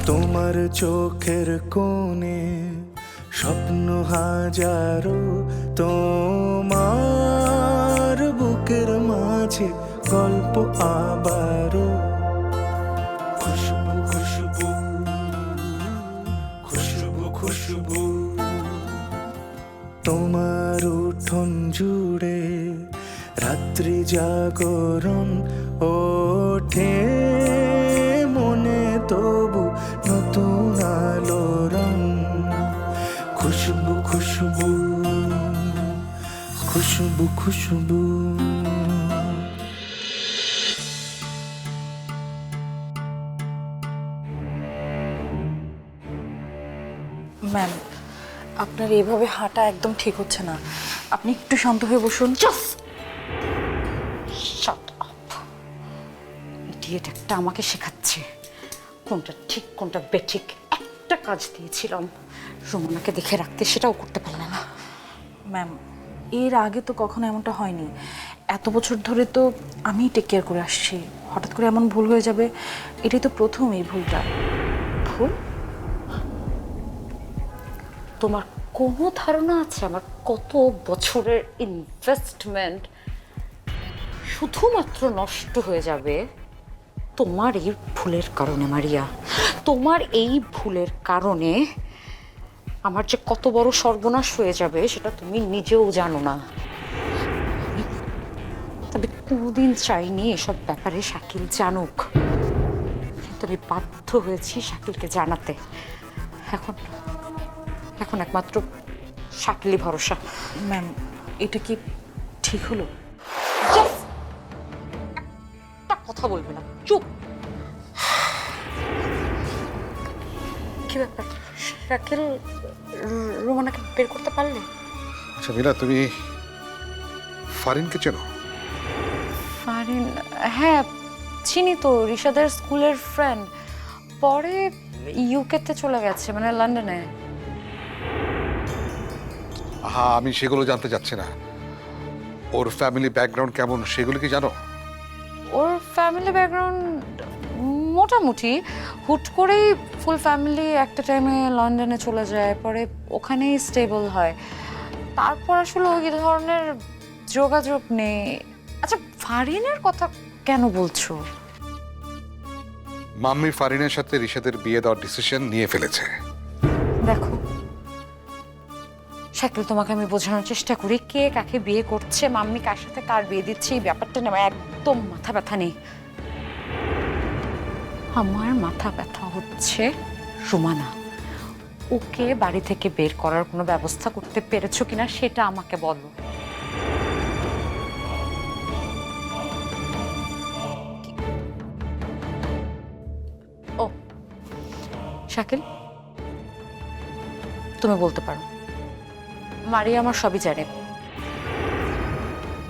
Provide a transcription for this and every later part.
তোমার চোখের কোণে স্বপ্ন হাজারো, তোমার বুকের মাঝে গল্প আবারও। খুশবু খুশবু খুশবু খুশবু, তোমার উঠোন জুড়ে রাত্রি জাগরণ ওঠে মনে, তবু নতুন আলোড়ন। খুশবু খুশবু খুশবু খুশবু। ম্যাম, আপনার এইভাবে হাঁটা একদম ঠিক হচ্ছে না। আপনি একটু শান্ত হয়ে বসুন। Shut up. ইডিয়েট একটা আমাকে শেখাচ্ছে কোনটা ঠিক কোনটা বেঠিক। একটা কাজ দিয়েছিলাম রুমানাকে দেখে রাখতে, সেটাও করতে পারলে না। ম্যাম, এর আগে তো কখনো এমনটা হয়নি। এত বছর ধরে তো আমিই টেক কেয়ার করে আসছি। হঠাৎ করে এমন ভুল হয়ে যাবে, এটাই তো প্রথম এই ভুলটা। ভুল? তোমার কোনো ধারণা আছে আমার কত বছরের ইনভেস্টমেন্ট শুধুমাত্র নষ্ট হয়ে যাবে তোমার এই ভুলের কারণে? মারিয়া, তোমার এই ভুলের কারণে আমার যে কত বড় সর্বনাশ হয়ে যাবে সেটা তুমি নিজেও জানো না। তবে কোনোদিন চাইনি এসব ব্যাপারে শাকিল জানুক, কিন্তু আমি বাধ্য হয়েছি শাকিলকে জানাতে। এখন এখন একমাত্র শাকিলই ভরসা। ম্যাম, এটা কি ঠিক হলো? একটা কথা বলবে না, চুপ। কি ব্যাপার শাকিল, রোমানাকে বের করতে পারলে? আচ্ছা মীরা, তুমি ফারিনকে চেনো? ফারিন? হ্যাঁ চিনি তো, রিশাদের স্কুলের ফ্রেন্ড। পরে ইউকেতে চলে গেছে, মানে লন্ডনে। হ্যাঁ, আমি সেগুলো জানতে চাচ্ছি না। ওর ফ্যামিলি ব্যাকগ্রাউন্ড কেমন সেগুলো কি জানো? ওর ফ্যামিলি ব্যাকগ্রাউন্ড মোটামুটি। হুট করেই ফুল ফ্যামিলি একটা টাইমে লন্ডনে চলে যায়, পরে ওখানেই স্টেবল হয়। তারপর আসলে ওই ধরনের যোগাযোগ নেই। আচ্ছা, ফারিনের কথা কেন বলছো? মাম্মি ফারিনের সাথে রিশাদের বিয়ে দেওয়ার ডিসিশন নিয়ে ফেলেছে। দেখো শাকিল, তোমাকে আমি বোঝানোর চেষ্টা করি কে কাকে বিয়ে করছে, মাম্মি কার সাথে কার বিয়ে দিচ্ছে, এই ব্যাপারটা না আমার একদম মাথা ব্যথা নেই। আমার মাথা ব্যথা হচ্ছে রুমানা। ওকে বাড়ি থেকে বের করার কোনো ব্যবস্থা করতে পেরেছো কিনা সেটা আমাকে বলো। ও শাকিল, তুমি বলতে পারো। মারিয়া আমার সবই জানে,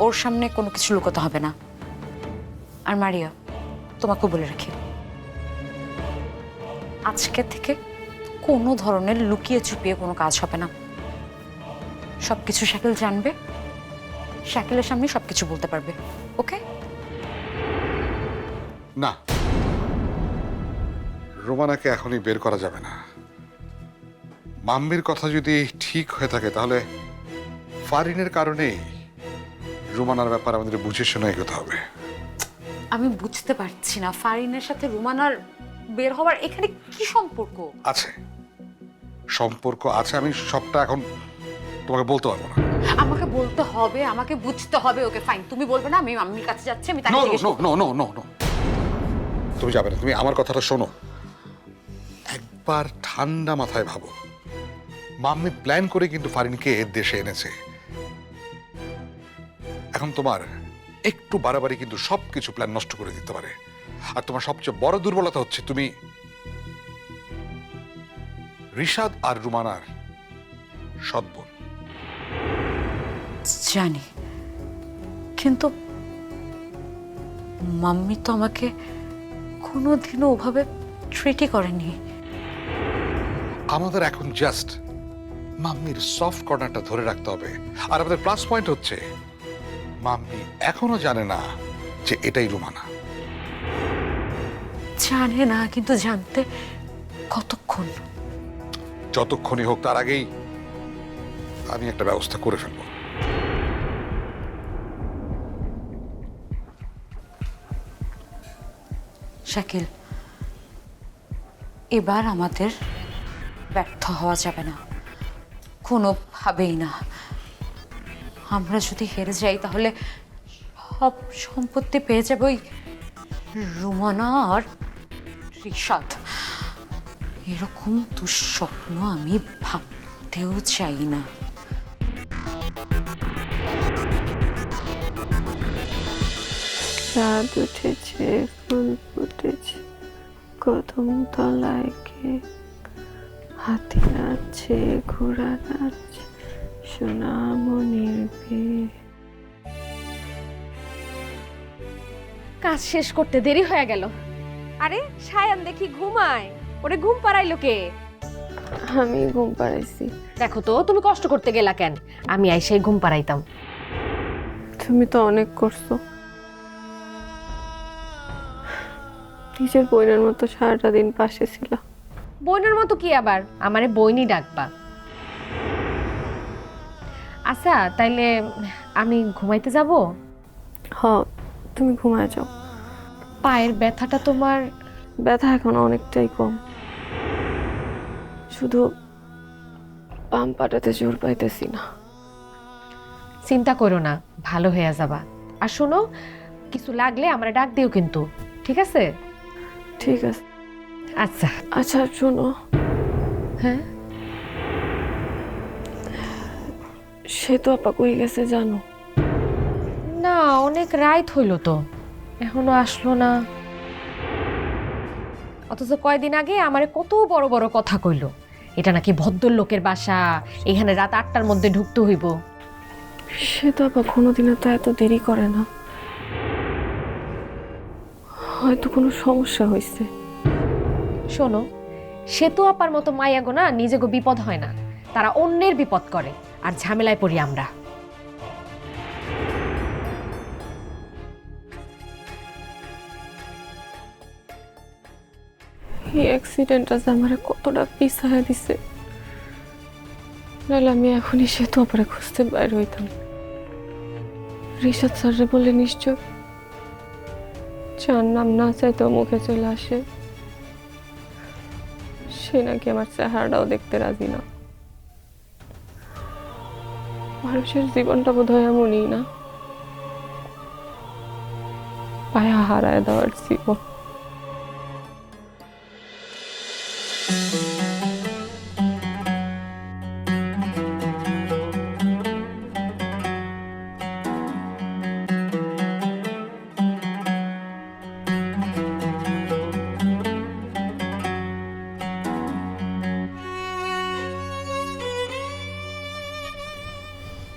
ওর সামনে কোনো কিছু লুকোতে হবে না। আর মারিয়া, তোমাকে বলে রাখি, আজকে থেকে কোনো ধরনের লুকিয়ে চুপিয়ে কোনো কাজ হবে না। সবকিছু শাকিল জানবে, শাকিলের সামনে সবকিছু বলতে পারবে। ওকে? না, রোমানাকে এখনই বের করা যাবে না। মাম্মির কথা যদি ঠিক হয়ে থাকে তাহলে ফারিনের কারণেই রোমানার ব্যাপার আমাদের বুঝে শুনে এগোতে হবে। আমি বুঝতে পারছি না ফারিনের সাথে রুমানার বের হওয়ার এখানে কি সম্পর্ক আছে। সম্পর্ক আছে, আমি সবটা এখন তোমাকে বলতে পারবো না। আমাকে বলতে হবে, আমাকে বুঝতে হবে। ওকে ফাইন, তুমি বলবে না আমি মাম্মির কাছে যাচ্ছি, আমি তাকে জিজ্ঞেস করব। নো, তুমি যাবে না। তুমি আমার কথাটা শোনো, একবার ঠান্ডা মাথায় ভাবো। মাম্মি প্ল্যান করে কিন্তু ফারিনকে দেশে এনেছে। এখন তোমার একটু বাড়াবাড়ি কিন্তু সবকিছু প্ল্যান নষ্ট করে দিতে পারে। আর তোমার সবচেয়ে বড় দুর্বলতা হচ্ছে তুমি রিশাদ আর রুমানার সৎ বোন। জানি, কিন্তু মাম্মি তো আমাকে কোনোদিনও ওভাবে ট্রিটই করেনি। আমাদের এখন জাস্ট মাম্মির সফট কর্নারটা ধরে রাখতে হবে। আর আমাদের প্লাস পয়েন্ট হচ্ছে মাম্মি এখনো জানে না যে এটাই রুমানা। জানে না, কিন্তু জানতে কতক্ষণ? যতক্ষণই হোক, তার আগেই আমি একটা ব্যবস্থা করে ফেলবো। শাকিল, এবার আমাদের ব্যর্থ হওয়া যাবে না, কোনোভাবেই না। আমরা যদি হেরে যাই তাহলে সব সম্পত্তি পেয়ে যাবে ওই রুমানা আর রিশাদ। এরকম দুঃস্বপ্ন আমি ভাবতেও চাই না। চাঁদ উঠেছে, ফুল ফুটেছে, কদম তলায় কে, হাতি নাচছে, ঘোড়া নাচছে, সোনামণির বিয়ে। কাজ শেষ করতে দেরি হয়ে গেল। আরে সায়ান দেখি ঘুমায়, ওরে ঘুম পাড়াইলো কে? আমি ঘুম পাড়াইছি। দেখো তো, তুমি কষ্ট করতে গেলা কেন? আমি আইসাই ঘুম পাড়াইতাম। তুমি তো অনেক করছো, নিজের বোনের মতো সারাটা দিন পাশে ছিল। বোনের মতো কি আবার আমারে বইনি ডাকবা? আচ্ছা তাইলে আমি ঘুমাইতে যাব? হ, তুমি ঘুমায় যাও। পায়ের ব্যথাটা তোমার? ব্যথা এখন অনেকটাই কম, শুধু বাম পাটাতে জোর পাইতেছি না। চিন্তা করো না, ভালো হয়ে যাবা। আর শোনো, কিছু লাগলে আমারে ডাক দিও কিন্তু, ঠিক আছে? ঠিক আছে। আচ্ছা আচ্ছা শোনো, হ্যাঁ, সে তো আপা কই গেছে জানো? না অনেক রাত হইল তো, এখনো আসলো না। অথচ কয়দিন আগে আমারে কত বড় বড় কথা কইলো, এটা নাকি ভদ্রলোকের বাসা, এখানে রাত 8টার মধ্যে ঢুকতে হইব। সে তো আপা কোনোদিনও তো এত দেরি করে না, হয়তো কোনো সমস্যা হয়েছে। শোনো, সেতু আপার মতো মায়াগো না নিজেগো বিপদ হয় না, তারা অন্যের বিপদ করে, আর ঝামেলায় পড়ি আমরা। এই অ্যাক্সিডেন্টটা যে আমার কতটা পিছায়া দিছে, নাহলে আমি এখনই সেতু আপারে খুঁজতে বাইর হইতাম। রিশাদ স্যাররে বলে নিশ্চয়, যার নাম না চাইতেও মুখে চলে আসে, সে নাকি আমার চেহারাটাও দেখতে রাজি না। মানুষের জীবনটা বোধ হয় এমনই না, পায়া হারায় দেওয়ার জীবন।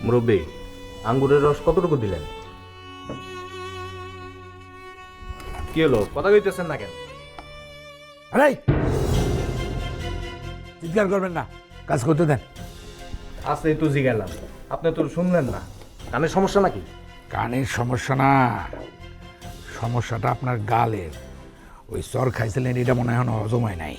মুরব্বী, আঙ্গুরের রস কতটুকু দিলেন? কি হলো, কথা কইতেছেন না কেন? আরে চিৎকার করবেন না, কাজ করতে দেন। আজকে তো জিগালাম, আপনি তো শুনলেন না। কানের সমস্যা নাকি? কানের সমস্যা না, সমস্যাটা আপনার গালের। ওই চর খাইছিলেন, এটা মনে হয় এখনো হজম হয় নাই।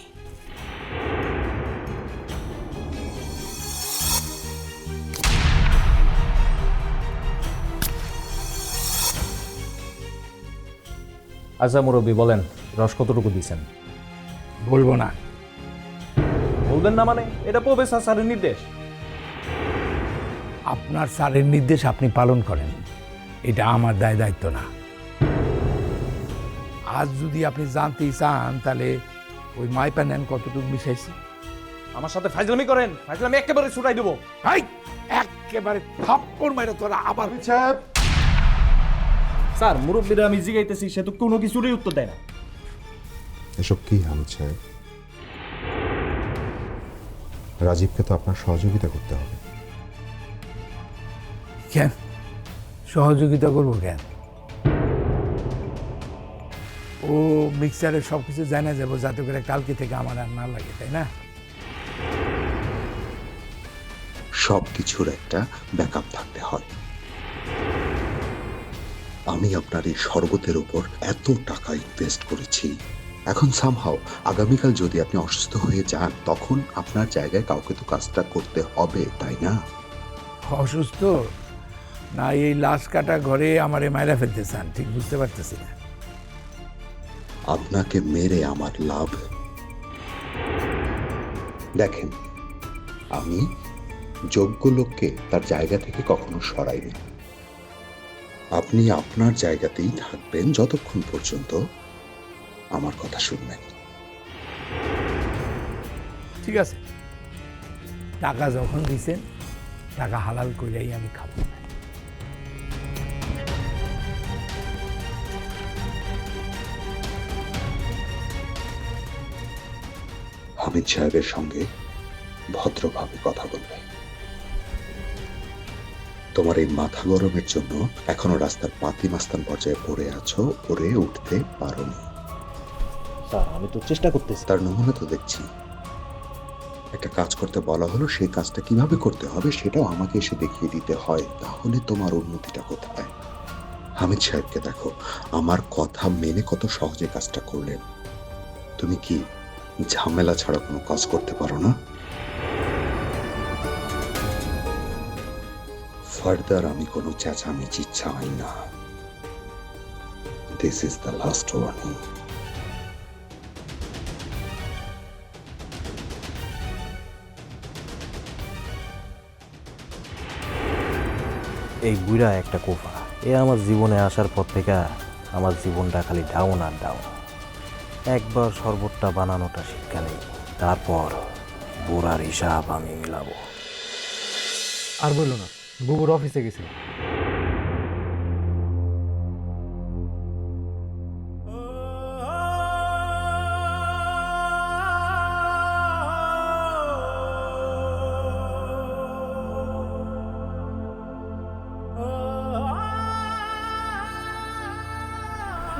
আচ্ছা মুরব্বী, বলেন রস কতটুকু দিয়েছেন? বলবো না। বলবেন না মানে? এটা প্রফেসর স্যারের নির্দেশ। আপনার স্যারের নির্দেশ আপনি পালন করেন, এটা আমার দায় দায়িত্ব না। আজ যদি আপনি জানতেই চান, তাহলে ওই মাইপা নেন কতটুকু মিশাইছি। আমার সাথে ফাইজলামি করেন, ফাইজলামি একেবারে ছুটাই দেবো। হাই, একেবারে থাপ্পড় মেরে তোরা আবার। স্যার, মুরব্বীরা আমি জিগাইতেছি, সে তো কোনো কিছুরই উত্তর দেয় না। এসব কি হামিদ সাহেব? রাজীবকে তো আপনার সহযোগিতা করতে হবে। কেন সহযোগিতা করবো কেন? ও মিক্সারে সব কিছু জানা যাবো, যাতে করে কালকে থেকে আমার আর না লাগে, তাই না? সব কিছুর একটা ব্যাকআপ থাকতে হয়। আমি আপনার এই শরবতের উপর এত টাকা ইনভেস্ট করেছি, এখন সামহাও আগামীকাল যদি আপনি অসুস্থ হয়ে যান, তখন আপনার জায়গায় কাউকে তো কাজটা করতে হবে, তাই না? অসুস্থ না এই লাশ কাটা ঘরে আমারে মায়েরা ফেলতে চান, ঠিক বুঝতে পারতেছি না। আপনাকে মেরে আমার লাভ। দেখেন, আমি যোগ্য লোককে তার জায়গা থেকে কখনো সরাইনি। আপনি আপনার জায়গাতেই থাকবেন যতক্ষণ পর্যন্ত আমার কথা শুনবেন। ঠিক আছে, টাকা যখন দিছেন টাকা হালাল কইরাই আমি খাবো। হামিদ সাহেবের সঙ্গে ভদ্রভাবে কথা বলবে। তোমার এই মাথা গরমের জন্য এখনো রাস্তার পাতি মাস্তান পর্যায়ে পড়ে আছো, পড়ে উঠতে পারোনি। স্যার আমি তো চেষ্টা করতেছি। তার নমুনা তো দেখছি। একটা কাজ করতে বলা হলো, সেই কাজটা কিভাবে করতে হবে সেটাও আমাকে এসে দেখিয়ে দিতে হয়, তাহলে তোমার উন্নতিটা কোথায়? হামিদ সাহেবকে দেখো, আমার কথা মেনে কত সহজে কাজটা করলেন। তুমি কি ঝামেলা ছাড়া কোনো কাজ করতে পারো না? ফার্দার আমি কোনো চেঁচামেচি চাই না। This is the last warning. এই বুড়া একটা কোফা, এ আমার জীবনে আসার পর থেকে আমার জীবনটা খালি ডাউন আর ডাউন। একবার শরবতটা বানানোটা শিক্ষা নেই, তারপর বুড়ার হিসাব আমি মিলাবো। আর বললো না, বুবুর অফিসে গেছিল।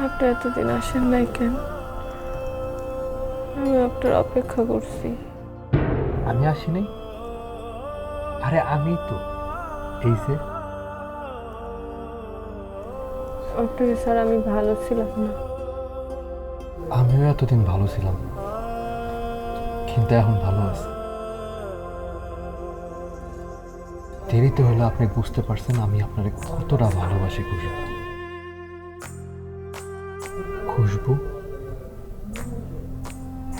আপনি এতদিন আসেন নাই কেন? আমি আপনার অপেক্ষা করছি। আমি আসি নাই? আরে আমি তো এই যে আপনাকে স্যার আমি ভালো ছিলাম না। আমিও এতদিন ভালো ছিলাম, কিন্তু এখন ভালো আছি। দেরিতে হলে আপনি বুঝতে পারছেন আমি আপনারে কতটা ভালোবাসি। খুশবু,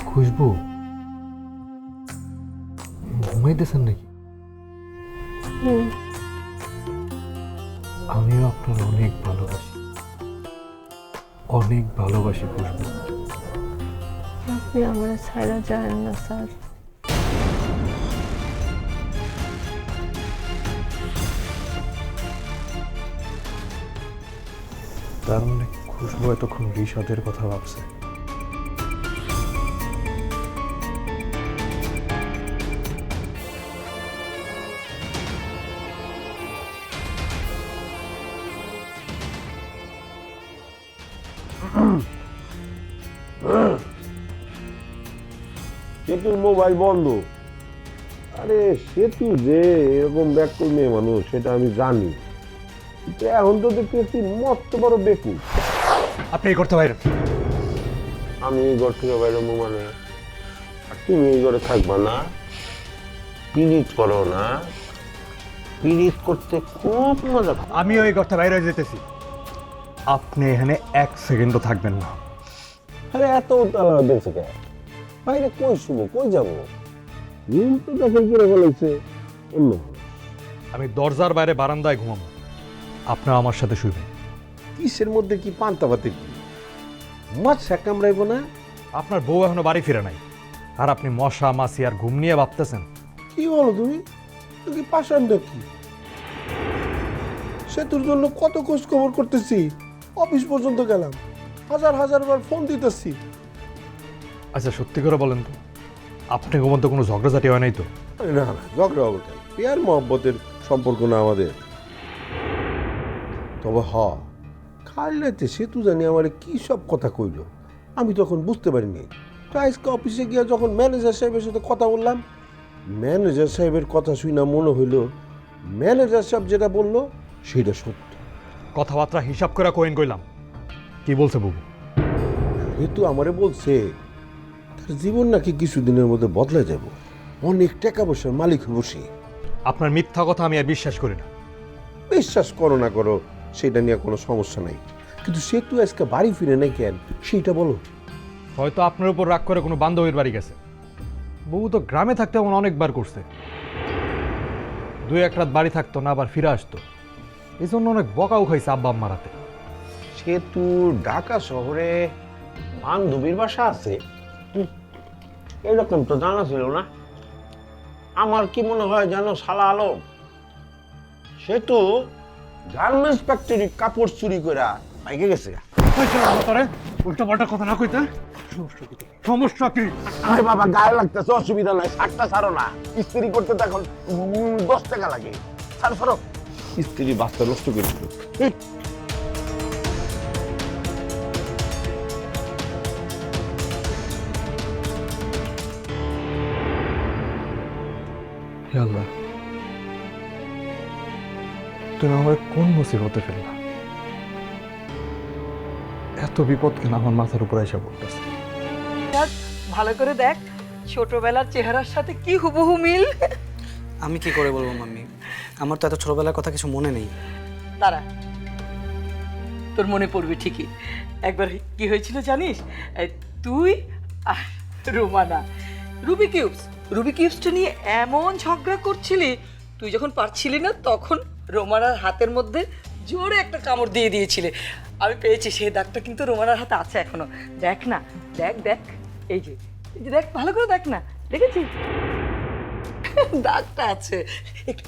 খুশবু ঘুমাইতেছেন নাকি? আমিও আপনার অনেক ভালোবাসি, অনেক ভালোবাসি খুশবু। আপনি আমার ছাড়া যান না স্যার। তার মানে খুশবু এতক্ষণ রিশাদের কথা ভাবছে। সেতুর মোবাইল বন্ধ। আরে সেতু যে এরকম ব্যাকুল মেয়ে মানুষ সেটা আমি জানি, কিন্তু এখন তো দেখতেছি মস্ত বড় বেকুল। আপনি এই করতে বাইরে। আমি এই ঘর থেকে বাইরে মানে, আর তুমি এই ঘরে থাকবা না? পিরিত করো না? পিরিত করতে খুব মজা। আমিও এই ঘরটা বাইরে যেতেছি, আপনি এখানে 1 সেকেন্ডও থাকবেন না। আরে এত উত্তালা হয়েছে কে? বাইরে কই শুভ, কই যাবো? রুম তো দখল করে ফেলেছে অন্য। আমি দরজার বাইরে বারান্দায় ঘুমাবো, আপনারা আমার সাথে শুইবেন। কিসের মধ্যে কি পান্তা ভাতে কি মশা কামড়াইবো না? আপনার বউ এখনো বাড়ি ফিরে নাই, আর আপনি মশা মাছি আর ঘুম নিয়ে ভাবতেছেন। কি বলো তুমি? তুই কি পাষাণ কি? সেতুর জন্য কত খোঁজ খবর করতেছি, অফিস পর্যন্ত গেলাম, হাজার হাজার বার ফোন দিতেছি। আচ্ছা সত্যি করে বলেন তো, আপনি মধ্যে কোনো ঝগড়াঝাটি হয় নাই তো? না না, ঝগড়া হবে কেন? পেয়ার মহব্বতের সম্পর্ক না আমাদের। তবে কাল রাতে সেতু জানি আমার কি সব কথা কইল, আমি তখন বুঝতে পারিনি। তো আজকে অফিসে গিয়ে যখন ম্যানেজার সাহেবের সাথে কথা বললাম, ম্যানেজার সাহেবের কথা শুনে মনে হইল ম্যানেজার সাহেব যেটা বললো সেটা সত্য। কথাবার্তা হিসাব করে কোয়েন কইলাম। কি বলছে বুবু? সেতু আমারে বলছে তার জীবন নাকি কিছুদিনের মধ্যে বদলে যাব, অনেক টাকা পয়সার মালিক হবো সে। আপনার মিথ্যা কথা আমি আর বিশ্বাস করি না। বিশ্বাস করো না করো সেটা নিয়ে কোনো সমস্যা নাই, কিন্তু সেতু আজকে বাড়ি ফিরে নাই কেন সেইটা বলো। হয়তো আপনার উপর রাগ করে কোনো বান্ধবীর বাড়ি গেছে। বউ তো গ্রামে থাকতে এমন অনেকবার করছে, 2-1 রাত বাড়ি থাকতো না, আবার ফিরে আসতো। এই জন্য অনেক বকাও খাইছে আব্বা আম্মার হাতে। সেতু ঢাকা শহরে বান্ধবীর বাসা আছে, এরকম তো জানা ছিল না। আমার কি মনে হয় জানো শালা আলম, সেতু গার্মেন্টস ফ্যাক্টরি কাপড় চুরি করে বাইকে গেছে। উল্টা পাল্টা কথা না কইতে, সমস্যা কি? আরে বাবা গায়ে লাগতেছে, অসুবিধা নাই, শার্টটা ছাড়ো না, ইস্ত্রি করতে তো এখন 10 টাকা লাগে। ছাড়ো ছাড়ো, ইস্ত্রি বাচ্চা নষ্ট করে দিল। হে আল্লাহ, তুমি আমার কোন মুসিবতে ফেললা? এত বিপদ কেন আমার মাথার উপর এসে পড়তেছে? ভালো করে দেখ, ছোটবেলার চেহারার সাথে কি হুবহু মিল। আমি কি করে বলবো মাম্মি, আমার তো এত ছোটবেলার কথা কিছু মনে নেই। দাঁড়া, তোর মনে পড়বে ঠিকই। একবার কি হয়েছিল জানিস? তুই আর রোমানা রুবি কিউবসটা নিয়ে এমন ঝগড়া করছিলি, তুই যখন পারছিলি না তখন রোমানার হাতের মধ্যে জোরে একটা কামড় দিয়ে দিয়েছিলে। আমি পেয়েছি, সেই দাগটা কিন্তু রোমানার হাতে আছে এখনো। দেখ না, দেখ দেখ, এই যে দেখ, ভালো করে দেখ না, দেখেছিস দাগটা আছে।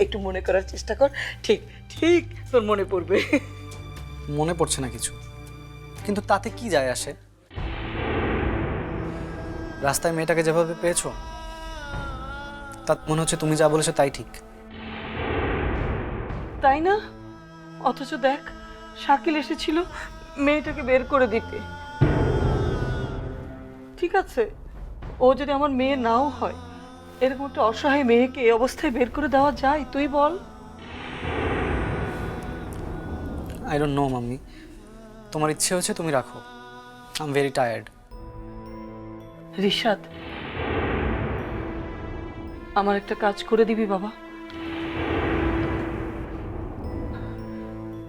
একটু মনে করার চেষ্টা কর, ঠিক ঠিক তোর মনে পড়বে। মনে পড়ছে না কিছু, কিন্তু তাতে কি যায় আসে? রাস্তায় মেয়েটাকে যেভাবে পেয়েছো, তা মনে হচ্ছে তুমি যা বলেছো তাই ঠিক। তাই না? অথচ দেখ, শাকিল এসেছিল মেয়েটাকে বের করে দিতে। ঠিক আছে, ও যদি আমার মেয়ে নাও হয়, এরকম একটা অসহায় মেয়েকে এই অবস্থায় বের করে দেওয়া যায়? তুই বল। আই ডোন্ট নো মাম্মি, তোমার ইচ্ছে হচ্ছে তুমি রাখো। I am very tired. Rishad, আমার একটা কাজ করে দিবি বাবা?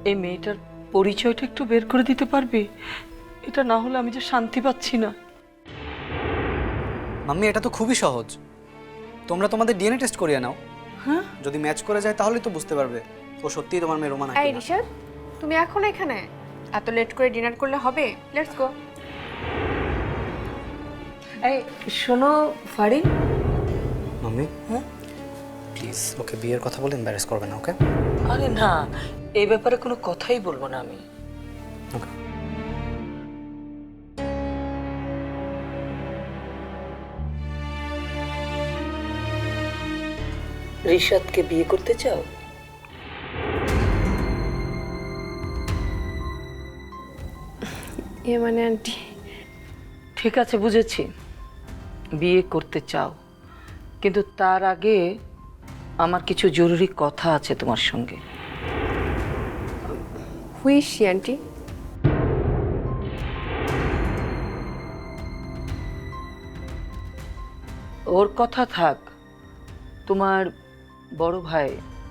এই মেয়েটার পরিচয়টা একটু বের করে দিতে পারবি? এটা না হলে আমি যে শান্তি পাচ্ছি না। মাম্মি, এটা তো খুবই সহজ। তোমরা তোমাদের ডিএনএ টেস্ট করিয়ে নাও। হ্যাঁ, যদি ম্যাচ করে যায় তাহলেই তো বুঝতে পারবে ও সত্যিই তোমার মেয়ে রোমানা এই কিনা। ঋষাদ, তুমি এখন এখানে এত লেট করে ডিনার করলে হবে? Let's go. এই শোনো ফারিন, মাম্মি, হ্যাঁ, প্লিজ ওকে বিয়ের কথা বলে এম্বারেস করবে না, ওকে? আরে না, এই ব্যাপারে কোনো কথাই বলবো না আমি। ওকে। রিশাদকে বিয়ে করতে চাও? এ মানে আন্টি, ঠিক আছে, বুঝেছি, বিয়ে করতে চাও, কিন্তু তার আগে আমার কিছু জরুরি কথা আছে তোমার সঙ্গে। Who is she aunty? ওর কথা থাক, তোমার বড় ভাই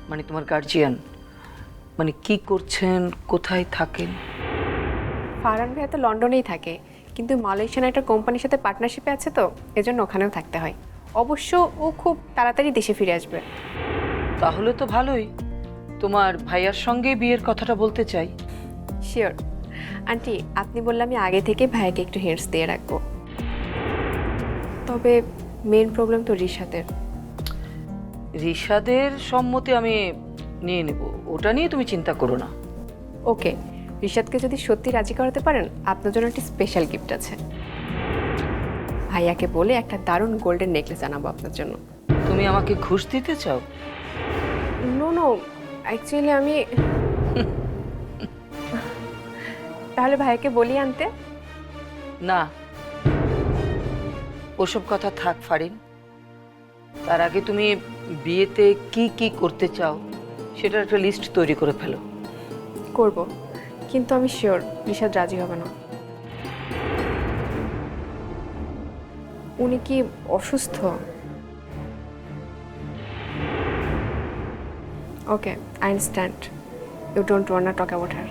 মানে তোমার গার্জিয়ান মানে কি করছেন, কোথায় থাকেন? ফারহান ভাইয়া তো লন্ডনেই থাকে, কিন্তু মালয়েশিয়ান একটা কোম্পানির সাথে পার্টনারশিপে আছে, তো এজন্য ওখানেও থাকতে হয়। অবশ্য ও খুব তাড়াতাড়ি দেশে ফিরে আসবে। তাহলে তো ভালোই, তোমার ভাইয়ার সঙ্গে বিয়ের কথাটা বলতে চাই। শিওর আন্টি, আপনি বললে আমি আগে থেকে ভাইয়াকে একটু হিন্টস দিয়ে রাখবো। তবে মেন প্রবলেম তো রিশাদের। রিশাদের সম্মতি আমি নিয়ে নেব, ওটা নিয়ে তুমি চিন্তা করো না। ওকে, রিশাদকে যদি সত্যি রাজি করাতে পারেন, আপনার জন্য একটি স্পেশাল গিফট আছে। ভাইয়াকে বলে একটা দারুণ গোল্ডেন নেকলেস আনাবো আপনার জন্য। তুমি আমাকে ঘুষ দিতে চাও? নো নো, অ্যাকচুয়ালি আমি তাহলে ভাইয়াকে বলি আনতে? না, ওসব কথা থাক ফারিন। তার আগে তুমি বিয়েতে কি কি করতে চাও সেটার একটা লিস্ট তৈরি করে ফেলো। করব, কিন্তু আমি শিওর রিশাদ রাজি হবে না। উনি কি অসুস্থ? Okay, I understand. You don't want to talk about her.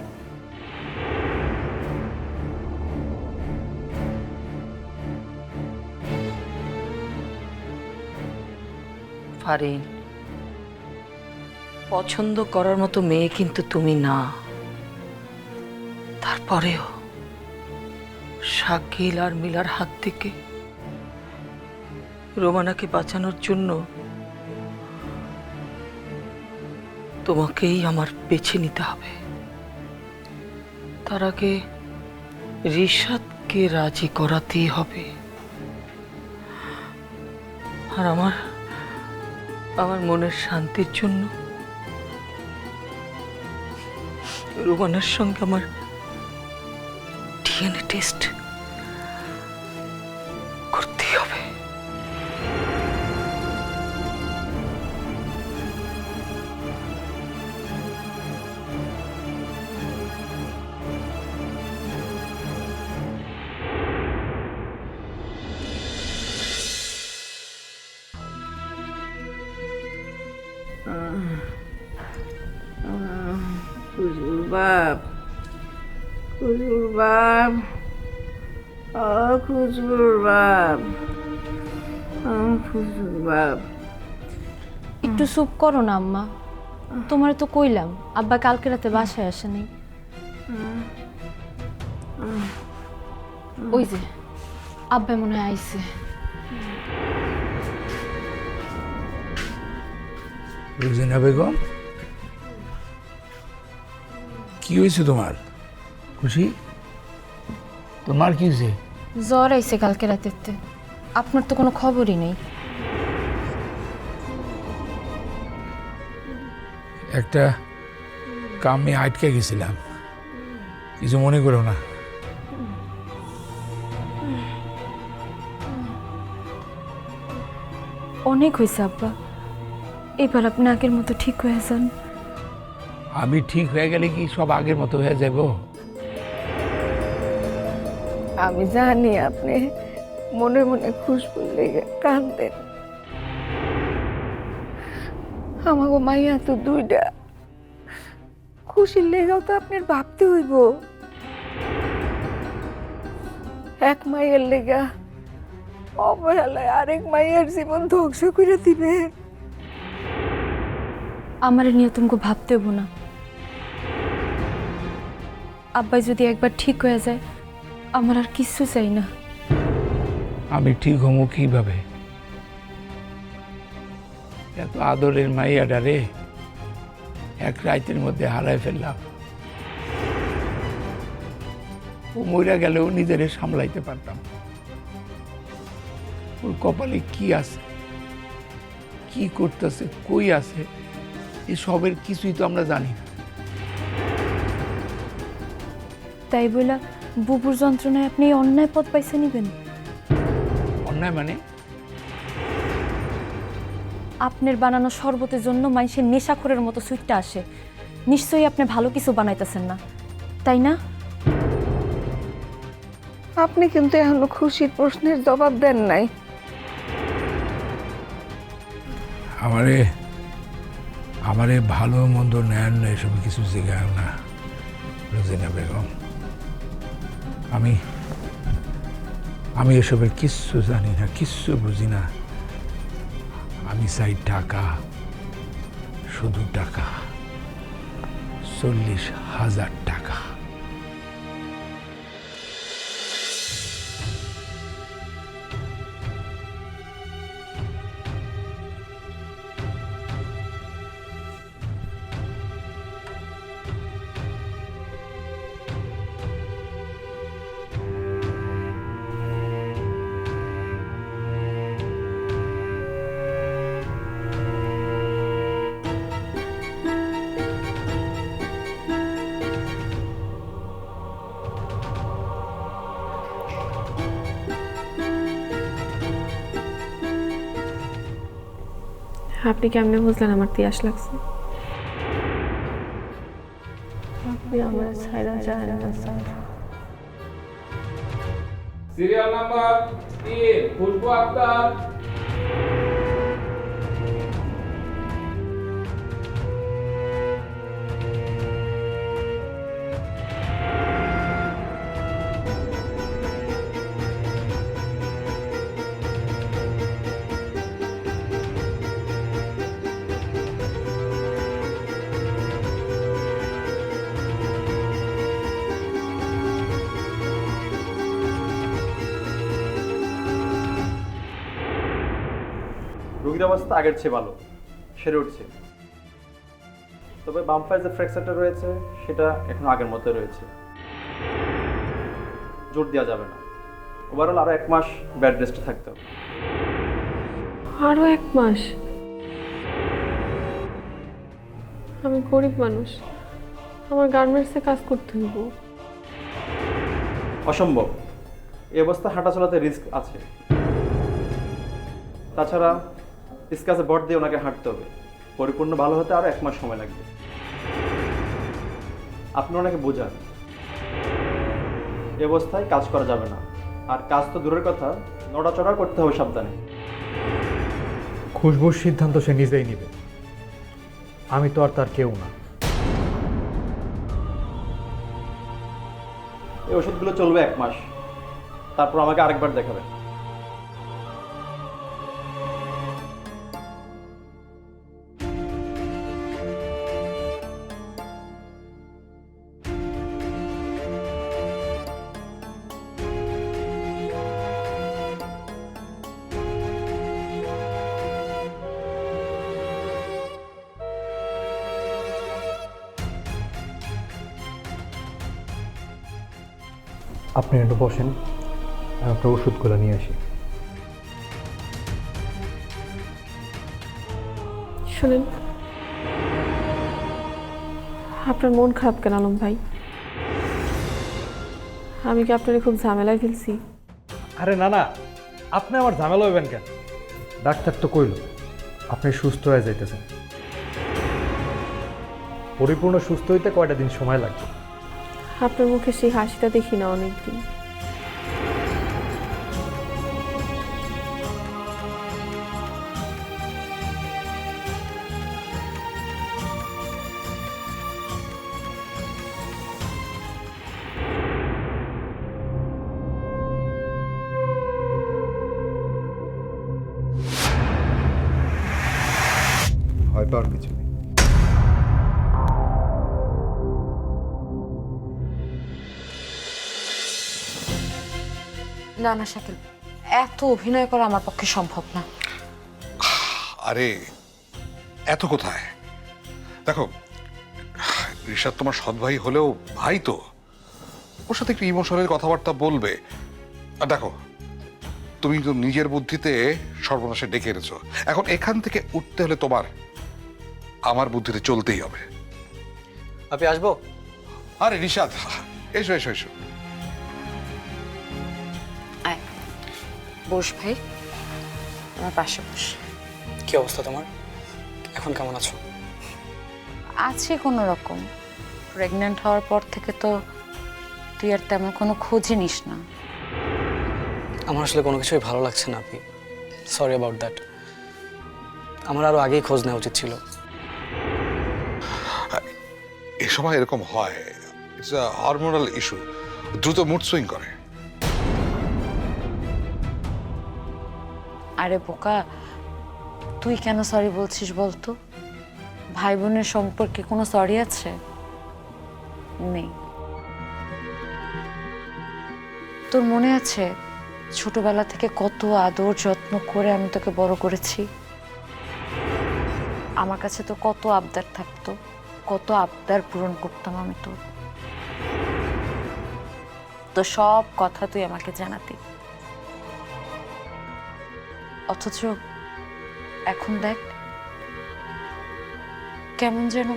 Fareen, পছন্দ করার মতো মেয়ে কিন্তু তুমি না। তারপরেও শাকিল আর মিলার হাত থেকে রোমানাকে বাঁচানোর জন্য তোমাকেই আমার বেছে নিতে হবে। তার আগে রিশাদকে রাজি করাতেই হবে। আর আমার মনের শান্তির জন্য রোমানার সঙ্গে আমার ডিএনএ টেস্ট করতেই হবে। খুজুর বাপ, খুজুর বাপ, খুজুর বাপ, খুজুর বাপ। একটু চুপ করো না আম্মা, তোমার তো কইলাম আব্বা কালকে রাতে বাসায় আসেনি। ওই যে আব্বা মনে হয় আইছে। রোজিনা বেগম, কি হয়েছে তোমার? খুশি? তোমার কি হয়েছে? জ্বর আইছে কালকে রাতেতে, আপনার তো কোনো খবরই নেই। একটা কামে আটকে গেছিলাম, কিছু মনে করো না। অনেক হয়েছে আব্বা, এবার আপনি আগের মতো ঠিক হয়ে যান। আমি ঠিক হয়ে গেলে কি সব আগের মতো হয়ে যাব? আমি জানি আপনি মনে মনে খুশবুর লেগে কাঁদেন। আমাকে মাইয়া তো দুইটা, খুশির লেগেও তো আপনার ভাবতে হইব। এক মাইয়ের লেগা অবহেলায় আরেক মাইয়ের জীবন ধ্বংস করে দিবে। আমার নিয়ে তোমাকে ভাবতে হবো না। আব্বাই যদি একবার ঠিক হয়ে যায়, আমার আর কিছু চাই না। আমি ঠিক হমু কিভাবে? এত আদরের মাইয়াডারে এক রাতের মধ্যে হারায় ফেললাম। ও মইরা গেলেও নিজেরে সামলাইতে পারতাম। ওর কপালে কি আছে, কি করতেছে, কই আছে, এসবের কিছুই তো আমরা জানি না। তাই বলে বুবুর যন্ত্রণায় আপনি এই অন্যায় পথ পাইছে নিবেন? অন্যায় মানে? আপনার বানানো শরবতের জন্য মানুষের নেশাখোরের মতো সুইটটা আসে। নিশ্চয়ই আপনি ভালো কিছু বানাইতেছেন না, তাই না? আপনি কিন্তু এখনো খুশির প্রশ্নের জবাব দেন নাই। আমারে ভালো মন্দ নেন না, এসব কিছু শেখায় না রোজিনা বেগম। আমি এসবের কিচ্ছু জানি না, কিচ্ছু বুঝি না। আমি চাই টাকা, শুধু টাকা, 40,000 টাকা। আপনি কেমনে বুঝলেন আমার তিয়াস লাগছে? আপনি আমার ছাইরা যায় না স্যার। সিরিয়াল নাম্বার 3 খুশবু আক্তার। রোগীর অবস্থা আগের চেয়ে ভালো, সেরে উঠছে। তবে বাম পায়ে যে ফ্র্যাকচারটা রয়েছে সেটা এখন আগের মতো রয়েছে, জোর দেওয়া যাবে না। ওভারঅল আরও 1 মাস বেড রেস্টে থাকতে হবে। আরও 1 মাস? আমি গরিব মানুষ, আমার গার্মেন্টসে কাজ করতে হইব। অসম্ভব, এই অবস্থা হাঁটা চলাতে রিস্ক আছে। তাছাড়া স্কাচে বট দিয়ে ওনাকে হাঁটতে হবে, পরিপূর্ণ ভালো হতে আরও 1 মাস সময় লাগবে। আপনি ওনাকে বোঝান এই অবস্থায় কাজ করা যাবে না, আর কাজ তো দূরের কথা, নড়াচড়া করতে হবে সাবধানে। খুশবুর সিদ্ধান্ত সে নিজেই নেবে, আমি তো আর তার কেউ না। এই ওষুধগুলো চলবে 1 মাস, তারপর আমাকে আরেকবার দেখাবেন। আপনি একটু বসেন, আমি আপনার ওষুধগুলো নিয়ে আসি। শুনেন, আপনার মন খারাপ কেন আলম ভাই? আমি কি আপনার খুব ঝামেলায় ফেলছি? আরে না না, আপনি আমার ঝামেলা হইবেন কেন? ডাক্তার তো কইল আপনি সুস্থ হয়ে যাইতেছেন। পরিপূর্ণ সুস্থ হইতে কয়টা দিন সময় লাগবে। আপনার মুখে সেই হাসিটা দেখি না অনেকদিন। ভয় পাওয়ার কিছু নেই। না না শাকিল, এত অভিনয় করা আমার পক্ষে সম্ভব না। আরে এত কোথায়, দেখো ঋষাদ তোমার সৎ ভাই হলেও ভাই তো, ওর সাথে একটু ইমোশনাল কথাবার্তা বলবে। আর দেখো তুমি তো নিজের বুদ্ধিতে সর্বনাশে ডেকে এনেছো, এখন এখান থেকে উঠতে হলে তোমার আমার বুদ্ধিতে চলতেই হবে। আপনি আসবো? আরে ঋষাদ, এসো এসো এসো। আয় বস ভাই, আমার পাশে বস। কি অবস্থা তোমার? এখন কেমন আছো? আছি কোনো রকম। প্রেগন্যান্ট হওয়ার পর থেকে তো তুই আর তেমন কোনো খোঁজই নিস না। আমার আসলে কোনো কিছুই ভালো লাগছে না আপনি, সরি অ্যাবাউট দ্যাট। আমার আরও আগেই খোঁজ নেওয়া উচিত ছিল। এ সময় এরকম হয়, ইটস আ হরমোনাল ইস্যু, দ্রুত মুড সুইং করে। আরে বোকা, তুই কেন সরি বলছিস বলতো? ভাই বোনের সম্পর্কে কোনো সরি আছে? নেই। তোর মনে আছে ছোটবেলা থেকে কত আদর যত্ন করে আমি তোকে বড় করেছি? আমার কাছে তো কত আবদার থাকতো, কত আবদার পূরণ করতাম আমি তোর। তো সব কথা তুই আমাকে জানাতি, অথচ এখন দেখ কেমন যেন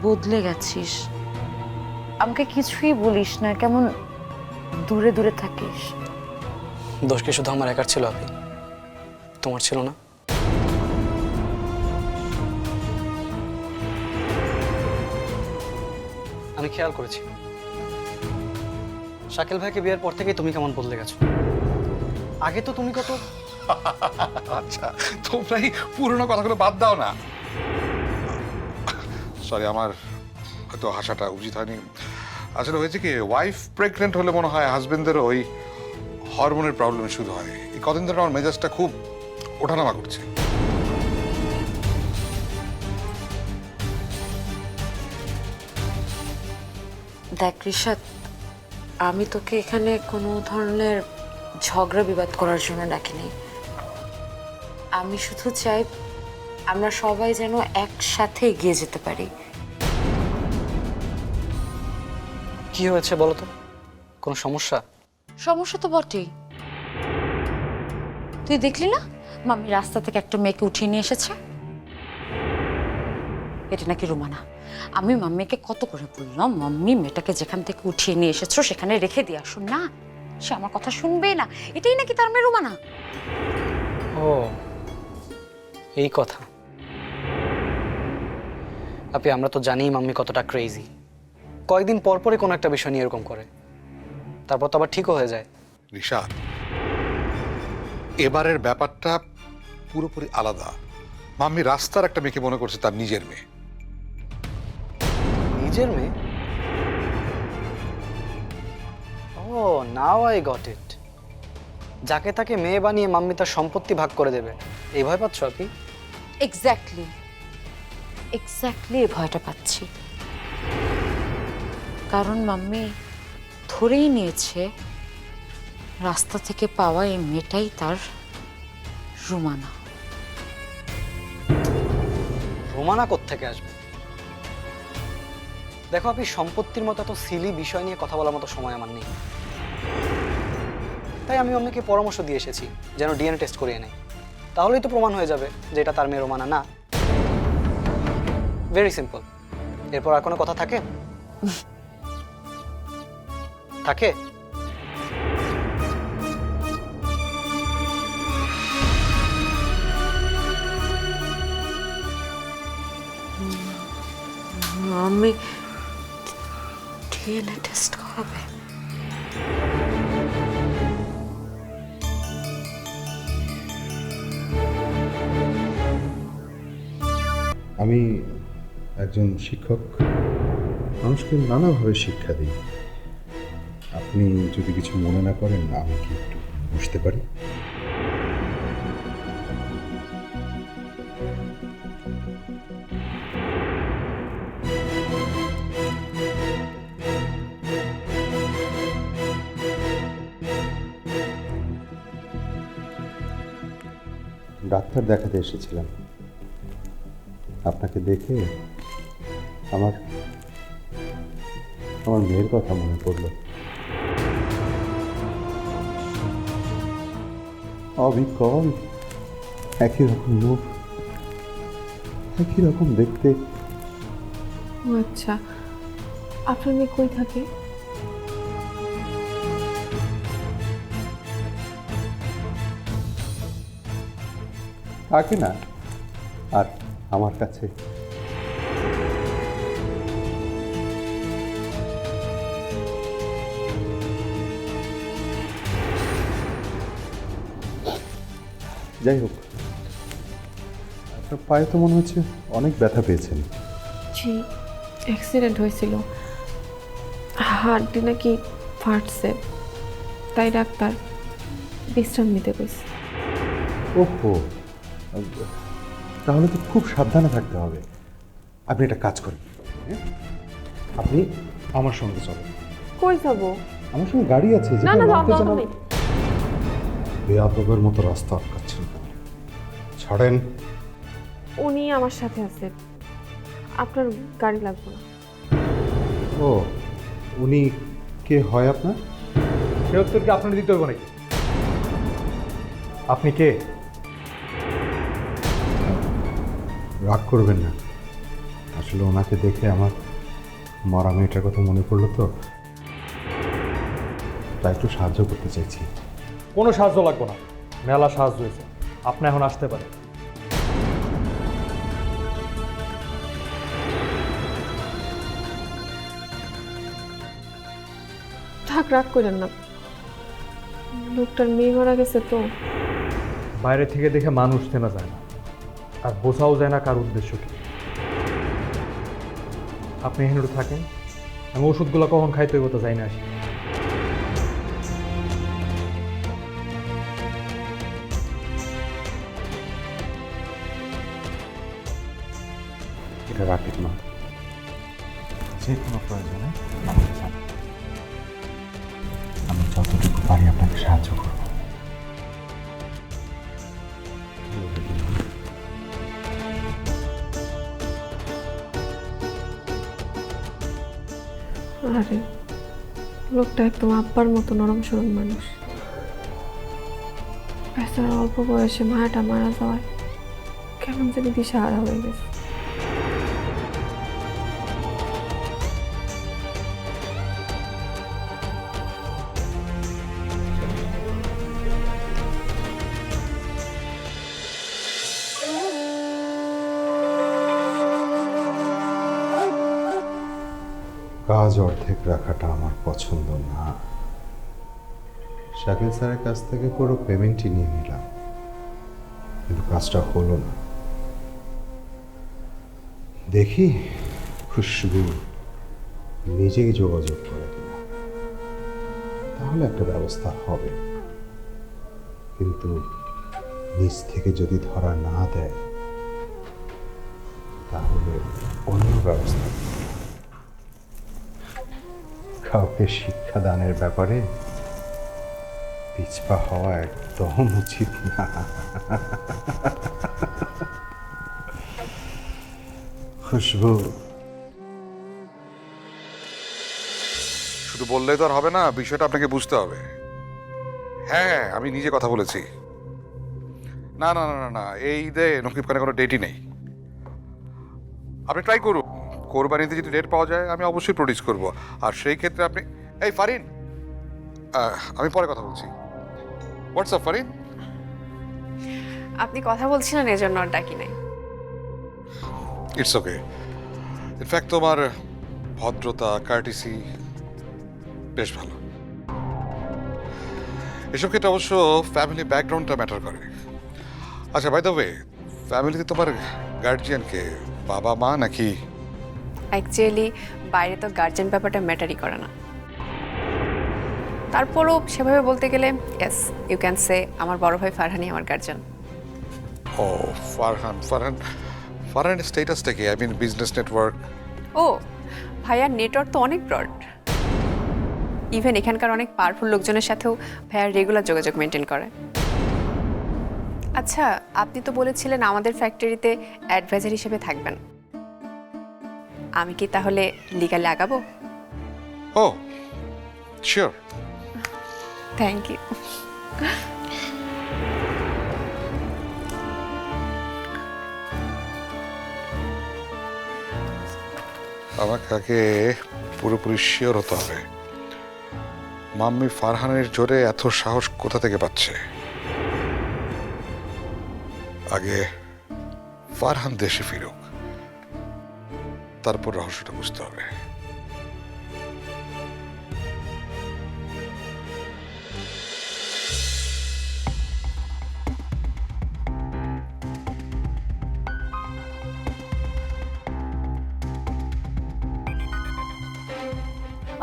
বদলে গেছিস। আমাকে কিছুই বলিস না, কেমন দূরে দূরে থাকিস। দোষ কি শুধু আমার একার ছিল আপনি? তোমার ছিল না? আমি খেয়াল করেছি শাকিল ভাইকে বিয়ের পর থেকেই তুমি কেমন বদলে গেছো। আগে তো তুমি কত আচ্ছা, তোমরা এই পুরনো কথাগুলো বাদ দাও না। সরি, আমার হয়তো হাসাটা উচিত হয়নি। আসলে হয়েছে কি, ওয়াইফ প্রেগনেন্ট হলে মনে হয় হাজবেন্ডেরও ওই হরমোনের প্রবলেম শুরু হয়। এই কদিন ধরে আমার মেজাজটা খুব ওঠানামা করছে। দেখ রিশাদ, আমি তোকে এখানে কোনো ধরনের ঝগড়া বিবাদ করার জন্য ডাকিনি। আমি শুধু চাই আমরা সবাই যেন একসাথে এগিয়ে যেতে পারি। কি হয়েছে বলো তো? কোনো সমস্যা? সমস্যা তো বটেই। তুই দেখলি না মাম্মি রাস্তা থেকে একটা মেয়েকে উঠিয়ে নিয়ে এসেছে? এটা নাকি রুমানা। আমি মাম্মিকে কত করে বললাম, মাম্মি মেয়েটাকে যেখান থেকে উঠিয়ে নিয়ে এসেছো সেখানে রেখে দিয়ে আসুন না, সে আমার কথা শুনবেই না। এটাই নাকি তার মেয়ে রুমানা। ও এই কথা। আপনি আমরা তো জানি মাম্মি কতটা ক্রেজি। কয়েকদিন পর পরই কোনো একটা বিষয় নিয়ে এরকম করে, তারপর তো আবার ঠিকও হয়ে যায়। রিশাদ, এবারের ব্যাপারটা পুরোপুরি আলাদা। মাম্মি রাস্তার একটা মেয়েকে মনে করছে তার নিজের মেয়ে। নিজের মেয়ে? ও নাও আই গট ইট। যাকে তাকে মেয়ে বানিয়ে মাম্মি তার সম্পত্তি ভাগ করে দেবে, এই ভয় পাচ্ছ আপনি? এক্স্যাক্টলি এই ভয়টা পাচ্ছি। কারণ মাম্মি ধরেই নিয়েছে রাস্তা থেকে পাওয়া এই মেয়েটাই তার রুমানা। রোমানা কোত্থেকে আসবে? দেখো আপনি, সম্পত্তির মতো এত সিলি বিষয় নিয়ে কথা বলার মতো সময় আমার নেই। তাই আমি অন্যকে পরামর্শ দিয়ে এসেছি যেন ডিএনএ টেস্ট করিয়ে নেয়। তাহলেই তো প্রমাণ হয়ে যাবে যে এটা তার মেয়ে রোমানা না। Very simple. এরপর আর কোনো কথা থাকে? থাকে? মাম্মি ডিএনএ টেস্ট করাবে? আমি একজন শিক্ষক, মানুষকে নানাভাবে শিক্ষা দিই। আপনি যদি কিছু মনে না করেন, আমি কি একটু বুঝতে পারি? ডাক্তার দেখাতে এসেছিলাম। আপনাকে দেখে আমার মেয়ের কথা মনে পড়ল। অবিকল, একই রকম মুখ, একই রকম দেখতে। ও আচ্ছা, আপনার মেয়ে কই থাকে? থাকে না আর আমার কাছে। যাই হোক, আপনার পায়ে তো মনে হচ্ছে অনেক ব্যথা পেয়েছেন। জি, অ্যাক্সিডেন্ট হয়েছিল, হাড়টি নাকি ফাটছে, তাই ডাক্তার বিশ্রাম নিতে কইছে। ওহো, তাহলে তো খুব সাবধানে থাকতে হবে। আপনি একটা কাজ করেন, আপনি আমার সঙ্গে চলেন। কই যাব? আমার সঙ্গে গাড়ি আছে। না না, দরকার নেই। বেয়াদবের মতো রাস্তা আটকাচ্ছেন কেন? ছাড়েন। উনি আমার সাথে আছে, আপনার গাড়ি লাগবে না। ও, উনি কে হয় আপনার? সে উত্তর কি আপনার দিতে হবে নাকি? আপনি কে? রাগ করবেন না, আসলে ওনাকে দেখে আমার মরা মেয়েটার কথা মনে পড়লো তো, তাই একটু সাহায্য করতে চাইছি। কোনো সাহায্য লাগবে না, মেলা সাহায্য হয়েছে, আপনি এখন আসতে পারেন। থাক, রাগ করেন না, লোকটার মেয়ে মারা গেছে তো। বাইরে থেকে দেখে মানুষ চেনা যায় না, আর বোঝাও যায় না কার উদ্দেশ্য কি। আপনি এখানে থাকেন, আমি ওষুধগুলো কখন খাইতে হইব তো যাই না আসি। এটা রাখেন মা, যে কোনো প্রয়োজনে আমাকে জানান। আমি যতটুকু পারি আপনাকে সাহায্য করব। আরে লোকটা একদম আব্বার মতো নরম সরম মানুষ। বেচারা অল্প বয়সে মায়াটা মারা যাওয়ায় কেমন জানি দিশাহারা হয়ে গেছে। কাজ অর্ধেক রাখাটা আমার পছন্দ না। শাকিল স্যারের কাছ থেকে পুরো পেমেন্টই নিয়ে নিলাম, কিন্তু কাজটা হলো না। দেখি খুশবু নিজেই যোগাযোগ করে কিনা, তাহলে একটা ব্যবস্থা হবে। কিন্তু নিজ থেকে যদি ধরা না দেয় তাহলে অন্য ব্যবস্থা। কাউকে শিক্ষাদানের ব্যাপারে পিছপা হওয়া একদম উচিত না। খুশবু, শুধু বললেই তো আর হবে না, বিষয়টা আপনাকে বুঝতে হবে। হ্যাঁ, আমি নিজে কথা বলেছি। না না না না না, এই ঈদে নকিব খানের কোনো ডেটই নেই। আপনি ট্রাই করুন, কোরবানিতে যদি ডেট পাওয়া যায় আমি অবশ্যই প্রডিউস করব। আর সেই ক্ষেত্রে আপনি, এই ফারিন, আমি পরে কথা বলছি। হোয়াটসঅ্যাপ ফারিন। আপনি কথা বলছিলেন এজন্য আর ডাকি নাই। It's okay. ইনফ্যাক্ট তোমার ভদ্রতা, কার্টিসি বেশ ভালো। এসব ক্ষেত্রে অবশ্য ফ্যামিলি ব্যাকগ্রাউন্ডটা ম্যাটার করে। আচ্ছা, বাই দ্য ওয়ে, ফ্যামিলিতে তোমার গার্জিয়ানকে বাবা মা নাকি? অ্যাকচুয়ালি বাইরে তো গার্জেন ব্যাপারটা ম্যাটারই করে না। তারপরও সেভাবে বলতে গেলে ইয়েস, ইউ ক্যান সে আমার বড় ভাই ফারহানই আমার গার্জেন। ও ফারহান, ফারহানের স্ট্যাটাসটা কি? I mean business network. ও ভাইয়ার নেটওয়ার্ক তো অনেক ব্রড। ইভেন এখানকার অনেক পাওয়ারফুল লোকজনের সাথেও ভাইয়ার রেগুলার যোগাযোগ মেনটেন করে। আচ্ছা, আপনি তো বলেছিলেন আমাদের ফ্যাক্টরিতে অ্যাডভাইজার হিসেবে থাকবেন। আমি কি তাহলে লিগালে আগাবো? Oh sure. Thank you. আমাকে আগে পুরোপুরি শিওর হতে হবে মাম্মি ফারহানের জোরে এত সাহস কোথা থেকে পাচ্ছে। আগে ফারহান দেশে ফিরুক, তারপর রহস্যটা বুঝতে হবে।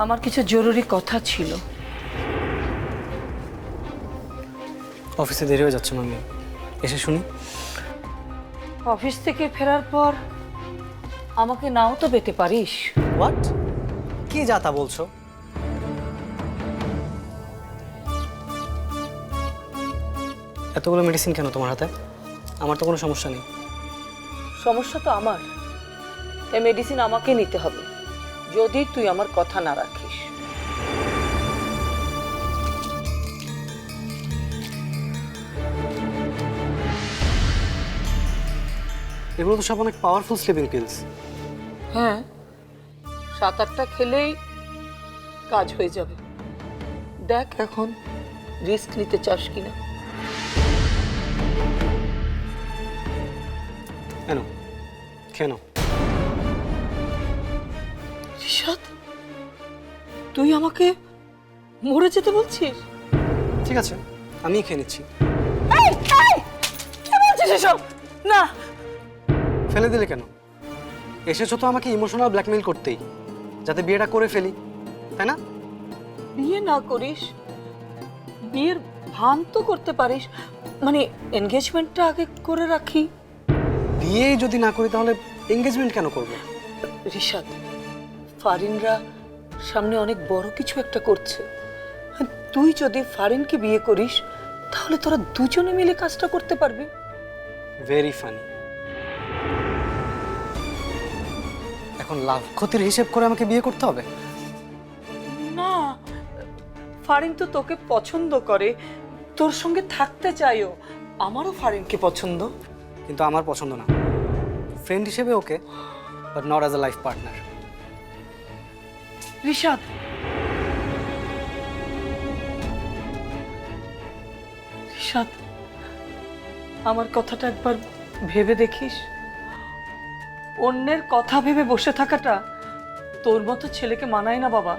আমার কিছু জরুরি কথা ছিল। অফিসে দেরি হয়ে যাচ্ছে মাম্মি, এসে শুনি। অফিস থেকে ফেরার পর আমাকে নাও তো পেতে পারিস। হোয়াট? কি যা তা বলছো? এতগুলো মেডিসিন কেন তোমার হাতে? আমার তো কোনো সমস্যা নেই। সমস্যা তো আমার। এই মেডিসিন আমাকে নিতে হবে যদি তুই আমার কথা না রাখিস। এগুলো তো সব অনেক পাওয়ারফুল স্লিপিং পিলস। হ্যাঁ, 7-8টা খেলেই কাজ হয়ে যাবে। দেখ এখন রিস্ক নিতে চাস কিনা। কেন? কেন? রিশাদ, তুই আমাকে মরে যেতে বলছিস? ঠিক আছে, আমি খেয়ে নিচ্ছি। এই এই কি বলছিস এসব? না। ফেলে দিলে কেন? এসেছো তো আমাকে ইমোশনাল ব্ল্যাকমেইল করতেই, যাতে বিয়েটা করে ফেলি, তাই না? বিয়ে না করিস, বিয়ের ভান তো করতে পারিস, মানে এনগেজমেন্টটা আগে করে রাখি। বিয়েই যদি না করি তাহলে এঙ্গেজমেন্ট কেন করবো? রিশাদ, ফারিনরা সামনে অনেক বড় কিছু একটা করছে। তুই যদি ফারিনকে বিয়ে করিস তাহলে তোরা দুজনে মিলে কাজটা করতে পারবি। Very funny. এখন লাভ ক্ষতির হিসেব করে আমাকে বিয়ে করতে হবে? না, ফারিন তো তোকে পছন্দ করে, তোর সঙ্গে থাকতে চাইও। আমারও ফারিনকে পছন্দ, কিন্তু আমার পছন্দ না। ফ্রেন্ড হিসেবে okay, but not as a life partner. Rishad, Rishad, আমার কথাটা একবার ভেবে দেখিস। অন্যের কথা ভেবে বসে থাকাটা তোর মতো ছেলেকে মানায় না বাবা।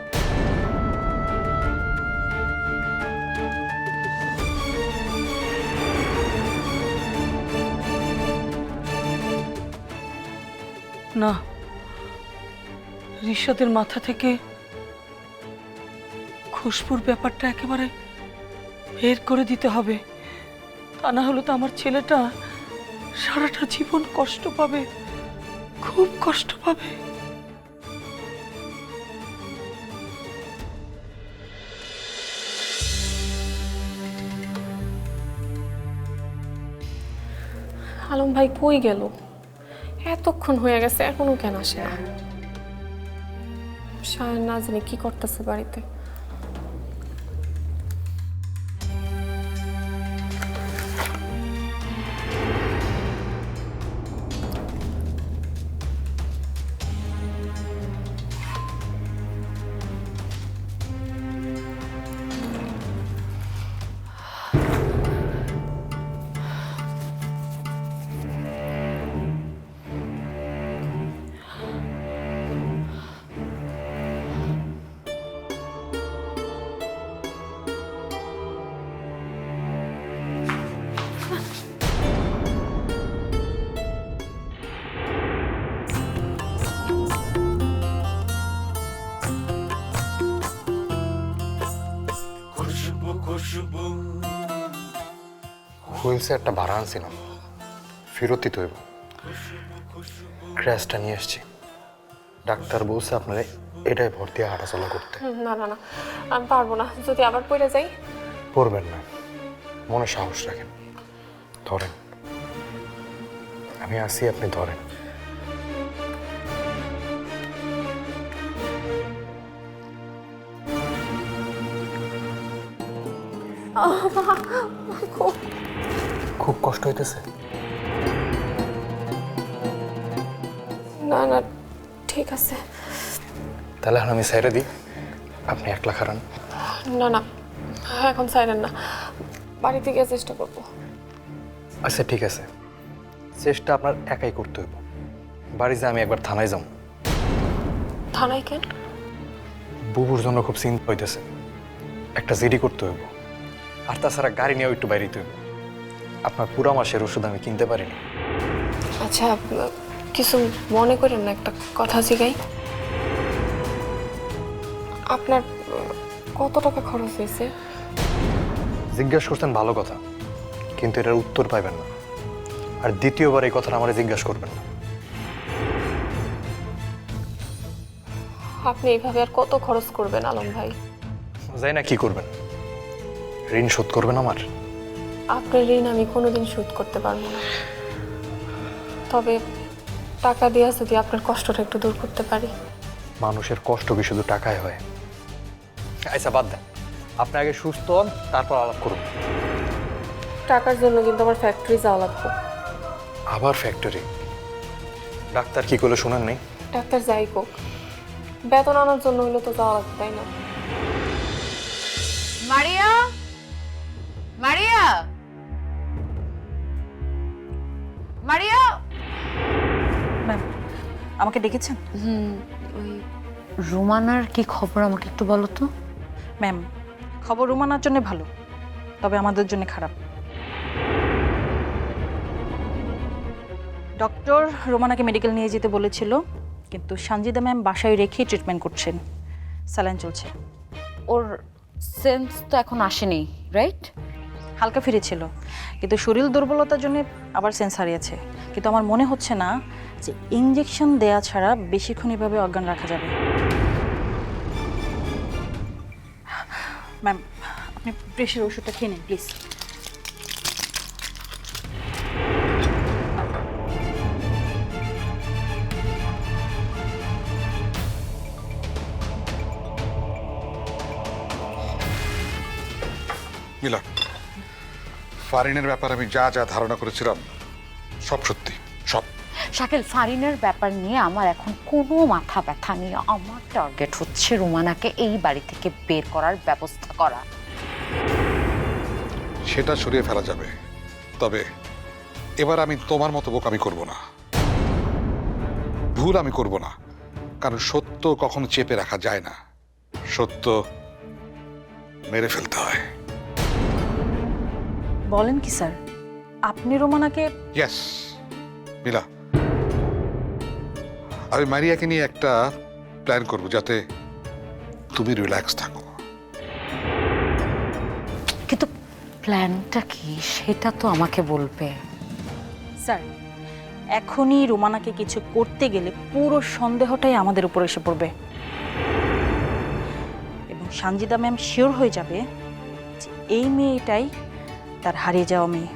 না, রিশাদের মাথা থেকে খুশবুর ব্যাপারটা একেবারে বের করে দিতে হবে। তা না হলে তো আমার ছেলেটা সারাটা জীবন কষ্ট পাবে, খুব কষ্ট পাবে। আলম ভাই কই গেল? এতক্ষণ হয়ে গেছে, এখনো কেন আসে না? সায়ন না জানি কি করতেছে বাড়িতে। হুইলসে একটা ভাড়া আনছিলাম, ফেরত দিতে হইব। ক্র্যাশটা নিয়ে এসছি। ডাক্তার বলছে আপনারা এটাই ভর্তি হাঁটাচলা করতে। না না না, আমি পারবো না। যদি আবার পড়ে যাই? পড়বেন না, মনে সাহস রাখেন, ধরেন। আমি আসি, আপনি ধরেন। খুব কষ্ট হইতেছে? না না, ঠিক আছে। তাহলে আমি সাইডে দিই, আপনি একলা খারান। না না, এখন সাইলেন না, বাড়িতে গিয়ে চেষ্টা করবো। আচ্ছা ঠিক আছে, চেষ্টা আপনার একাই করতে হইব। বাড়ি যা আমি একবার থানায় যাম। থানায় কেন? বুবুর জন্য খুব চিন্তা হইতেছে, একটা জিডি করতে হইব। আর তাছাড়া গাড়ি নিয়েও একটু বাইরে হইব। আপনার পুরো মাসের ওষুধ আমি কিনতে পারিনি। আচ্ছা, কিছু মনে করেন না, একটা কথা জিগাই। আপনার কত টাকা খরচ হয়েছে? জিজ্ঞাসা করছেন ভালো কথা, কিন্তু এটার উত্তর পাইবেন না। আর দ্বিতীয়বার এই কথাটা আমার জিজ্ঞাসা করবেন না। আপনি এইভাবে আর কত খরচ করবেন আলম ভাই? যাই না, কি করবেন? ঋণ শোধ করবেন আমার? আপনার ঋণ আমি কোনোদিন শোধ করতে পারবো না, তবে টাকা দিয়ে যদি আপনার কষ্টটা একটু দূর করতে পারি। মানুষের কষ্ট কি শুধু টাকায় হয়? আচ্ছা বাদ দেন, আপনি আগে সুস্থ হন, তারপর আলাপ করুন। টাকার জন্য কিন্তু আমার ফ্যাক্টরি যাওয়া লাগবে। আবার ফ্যাক্টরি? ডাক্তার কি করলে শোনেন নেই? ডাক্তার যাই হোক, বেতন আনার জন্য হইলে তো যাওয়া লাগবে, তাই না? মারিয়া, মারিয়া, মারিয়া। ম্যাম, আমাকে ডেকেছেন? ওই রোমানার কি খবর আমাকে একটু বলো তো। ম্যাম, খবর রুমানার জন্য ভালো, তবে আমাদের জন্য খারাপ। ডক্টর রোমানাকে মেডিকেল নিয়ে যেতে বলেছিল, কিন্তু সঞ্জিদা ম্যাম বাসায় রেখে ট্রিটমেন্ট করছেন, স্যালাইন চলছে। ওর সেন্স তো এখন আসেনি, রাইট? হালকা ফিরেছিল, কিন্তু শরীর দুর্বলতার জন্য আবার সেন্স হারিয়েছে। কিন্তু আমার মনে হচ্ছে না যে ইঞ্জেকশন দেয়া ছাড়া বেশিক্ষণ এভাবে অজ্ঞান রাখা যাবে। ম্যাম, আপনি প্রেশার ওষুধটা খেয়ে নিন প্লিজ। মিলা, ফারিনের ব্যাপারে আমি যা যা ধারণা করেছিলাম সব সত্যি, সব। শাকিল, ফারিনের ব্যাপার নিয়ে আমার এখন কোনো মাথা ব্যথা নেই। আমার টার্গেট হচ্ছে রুমানাকে এই বাড়ি থেকে বের করার ব্যবস্থা করা। সেটা সরিয়ে ফেলা যাবে, তবে এবার আমি তোমার মতো বোকামি করব না, ভুল আমি করব না, কারণ সত্য কখনো চেপে রাখা যায় না, সত্য মেরে ফেলতে হয়। বলেন কি স্যার, আপনি রোমানাকে? ইয়েস মিলা, আমি মারিয়াকে নিয়ে একটা প্ল্যান করব যাতে তুমি রিল্যাক্স থাকো। কিন্তু প্ল্যানটা কি সেটা তো আমাকে বলবে। স্যার, এখনই রোমানাকে কিছু করতে গেলে পুরো সন্দেহটাই আমাদের উপর এসে পড়বে, এবং সঞ্জিদা ম্যাম শিওর হয়ে যাবে যে এই মেয়েটাই তার হারিয়ে যাওয়া মেয়ে।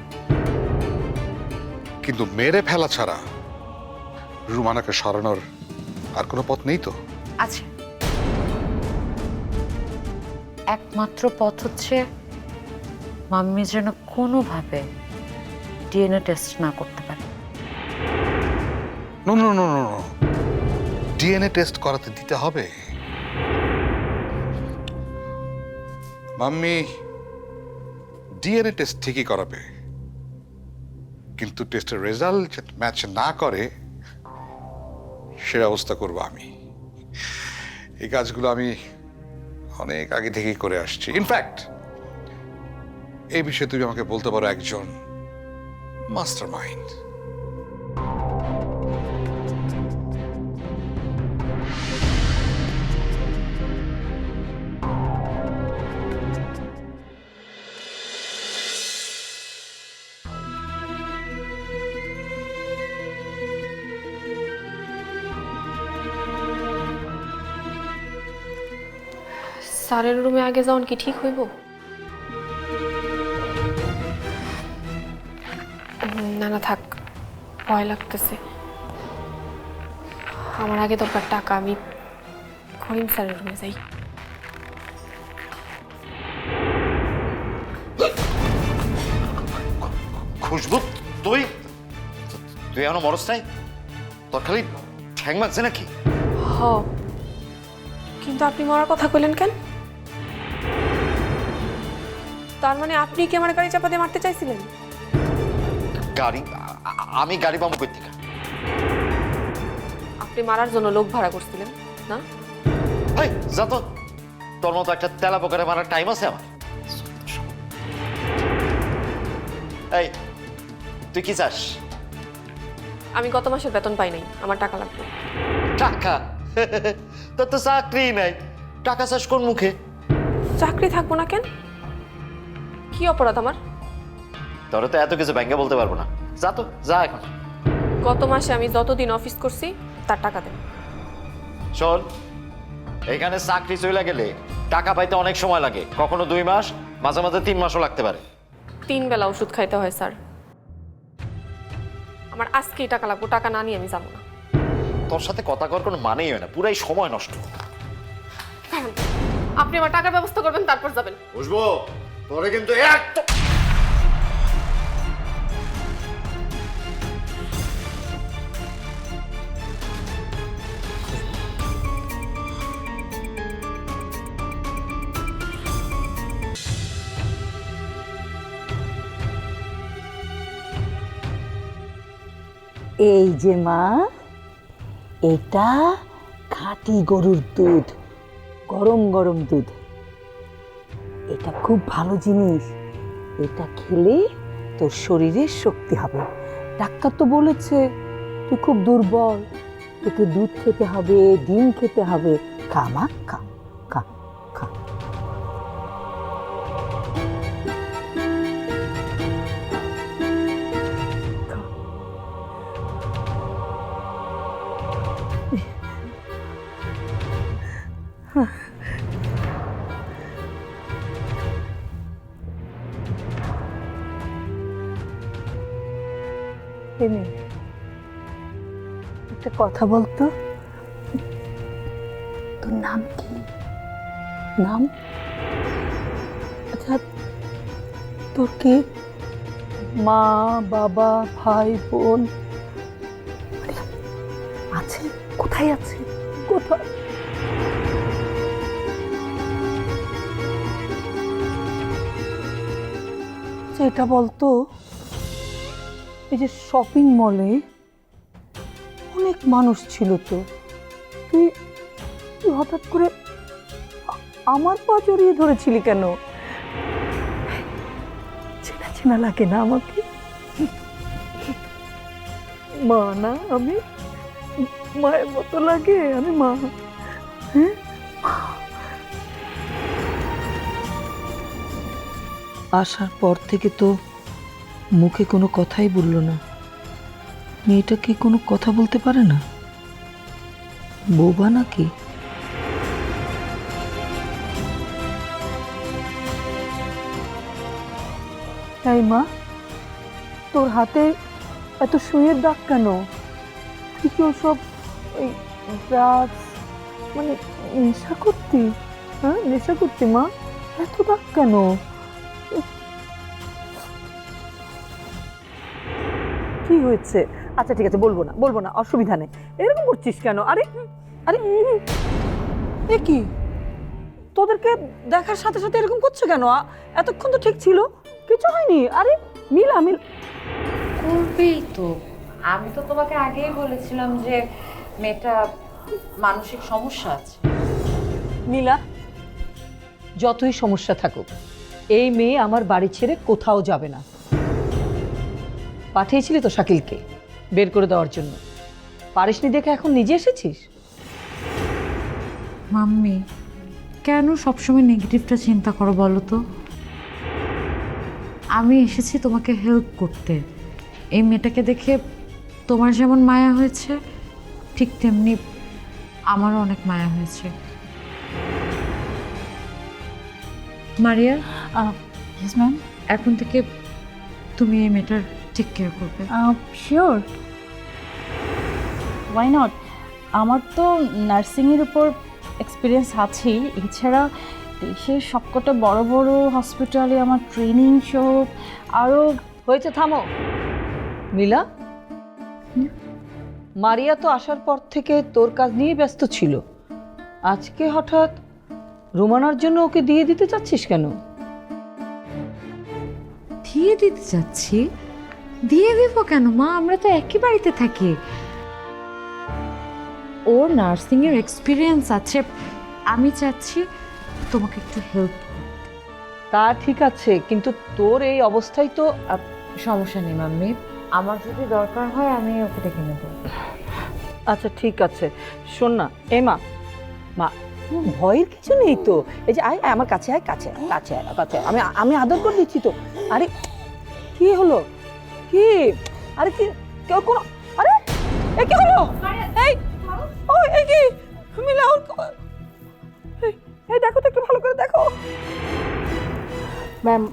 কিন্তু মেরে ফেলা ছাড়া রুমানাকে সরানোর আর কোনো পথ নেই তো? আছে, একমাত্র পথ হচ্ছে মাম্মি যেন কোনোভাবে ডিএনএ টেস্ট না করতে পারে। No no no no, DNA test করাতে দিতে হবে। মাম্মি ডিএনএ টেস্ট ঠিকই করাবে, কিন্তু টেস্টের রেজাল্ট ম্যাচ না করে সে ব্যবস্থা করব আমি। এই কাজগুলো আমি অনেক আগে থেকেই করে আসছি। ইনফ্যাক্ট এই বিষয়ে তুমি আমাকে বলতে পারো একজন মাস্টার মাইন্ড। স্যারের রুমে আগে যাওন কি ঠিক হইব? না না থাক, ভয় লাগতেছে। আমার আগে দরকার টাকা, আমি করিম স্যারের রুমে যাই। খুশবু, তুই তুই এখনো মরস নাই? তোর খালি ঠ্যাং মারছে নাকি? হ, কিন্তু আপনি মরার কথা কইলেন কেন? তার মানে আপনি কি আমার গাড়ি চাপা দিয়ে মারতে চাইছিলেন? গাড়ি? আমি গাড়ি পাবো কই থেকে? আপনি মারার জন্য লোক ভাড়া করছিলেন না? এই যা তো, তোর মতো একটা তেলা পোকারে মারার টাইম আছে আমার? এই তুই কি চাস? আমি গত মাসের বেতন পাই নাই, আমার টাকা লাগবে। টাকা? তোর তো চাকরি নাই, টাকা চাস কোন মুখে? চাকরি থাকবো না কেন? কি অপরাধ আমার? তোর তো এত কিছু ব্যাংকে বলতে পারবো না, যা তো, যা এখন। গত মাসে আমি যতদিন অফিস করছি তার টাকা দেন। শোন, এখানে চাকরি চলে গেলে টাকা পাইতে অনেক সময় লাগে, কখনো 2 মাস, মাঝে মাঝে 3 মাসও লাগতে পারে। 3 বেলা ওষুধ খাইতে হয় স্যার। আমার আজকেই টাকা লাগবে, টাকা না নিয়ে আমি যাবো না। তোর সাথে কথা কর কোনো মানেই হয় না, পুরাই সময় নষ্ট। আপনি আমার টাকার ব্যবস্থা করবেন, তারপর যাবেন। বুঝবো পরে কিন্তু একদম। এই যে মা, এটা খাঁটি গরুর দুধ, গরম গরম দুধ। এটা খুব ভালো জিনিস। এটা খেলে তোর শরীরের শক্তি হবে। ডাক্তার তো বলেছে তুই খুব দুর্বল, তোকে দুধ খেতে হবে, ডিম খেতে হবে। খা মা, খা খা খা। একটা কথা বলতো, তোর নাম কি? নাম? আচ্ছা, তোর কি মা বাবা ভাই বোন আছে? কোথায় আছে? কোথায়? এটা বলতো, এই যে শপিং মলে অনেক মানুষ ছিল, তো তুই তুই হঠাৎ করে আমার পা জড়িয়ে ধরেছিলি কেন? চেনা চেনা লাগে না আমাকে? মা না আমি? মায়ের মতো লাগে, আমি মা। হ্যাঁ, আসার পর থেকে তো মুখে কোনো কথাই বললো না। মেয়েটা কি কোনো কথা বলতে পারে না? বোবা নাকি? তাই মা, তোর হাতে এত সুইয়ের দাগ কেন? তুই কি ওসব ওই ড্রাগস মানে নেশা করতি? হ্যাঁ, নেশা করতি মা? এত দাগ কেন? কি হয়েছে? আচ্ছা ঠিক আছে, বলবো না, অসুবিধা নেই। এরকম করছিস কেন? আরে আরে এ কি, তোদেরকে দেখার সাথে সাথে এরকম করছে কেন? এতক্ষণ তো ঠিক ছিল, কিছু হয়নি। আরে মিলা করবেই তো। আমি তো তোমাকে আগেই বলেছিলাম যে মেয়েটা মানসিক সমস্যা আছে। মিলা, যতই সমস্যা থাকুক, এই মেয়ে আমার বাড়ি ছেড়ে কোথাও যাবে না। পাঠিয়েছিলি তো শাকিলকে বের করে দেওয়ার জন্য, পারিসনি দেখে এখন নিজে এসেছিস? মাম্মি, কেন সবসময় নেগেটিভটা চিন্তা করো বলো তো? আমি এসেছি তোমাকে হেল্প করতে। এই মেয়েটাকে দেখে তোমার যেমন মায়া হয়েছে, ঠিক তেমনি আমারও অনেক মায়া হয়েছে। Maria, yes ma'am. এখন থেকে তুমি এই মেয়েটার টেক কেয়ার করবে। Sure, why not. আমার তো নার্সিংয়ের উপর এক্সপিরিয়েন্স আছেই। এছাড়া দেশের সবকটা বড় বড় হসপিটালে আমার ট্রেনিং সব আরও হয়েছে। থামো মিলা, মারিয়া তো আসার পর থেকে তোর কাজ নিয়ে ব্যস্ত ছিল। আজকে হঠাৎ রোমানার জন্য ওকে দিয়ে দিতে চাচ্ছিস কেন? দিয়ে দিতে চাচ্ছি? দিয়ে দেব কেন মা? আমরা তো একই বাড়িতে থাকি। ওর নার্সিংয়ের এক্সপিরিয়েন্স আছে, আমি চাচ্ছি তোমাকে একটু হেল্প। তা ঠিক আছে, কিন্তু তোর এই অবস্থায় তো সমস্যা নেই মাম্মি, আমার যদি দরকার হয় আমি ওকে ডেকে নেব। আচ্ছা ঠিক আছে। শোন না, মা মা, ভয়ের কিছু নেই তো। এই যে আয়, আমার কাছে আয়, কাছে কাছে কাছে, আমি আমি আদর করে দিচ্ছি তো। আরে কি হলো? কি? আরে কি কেউ কোনো? আরে এ কি হলো? এই ও এই কি মিলা, এই দেখো তো, একটু ভালো করে দেখো। ম্যাম,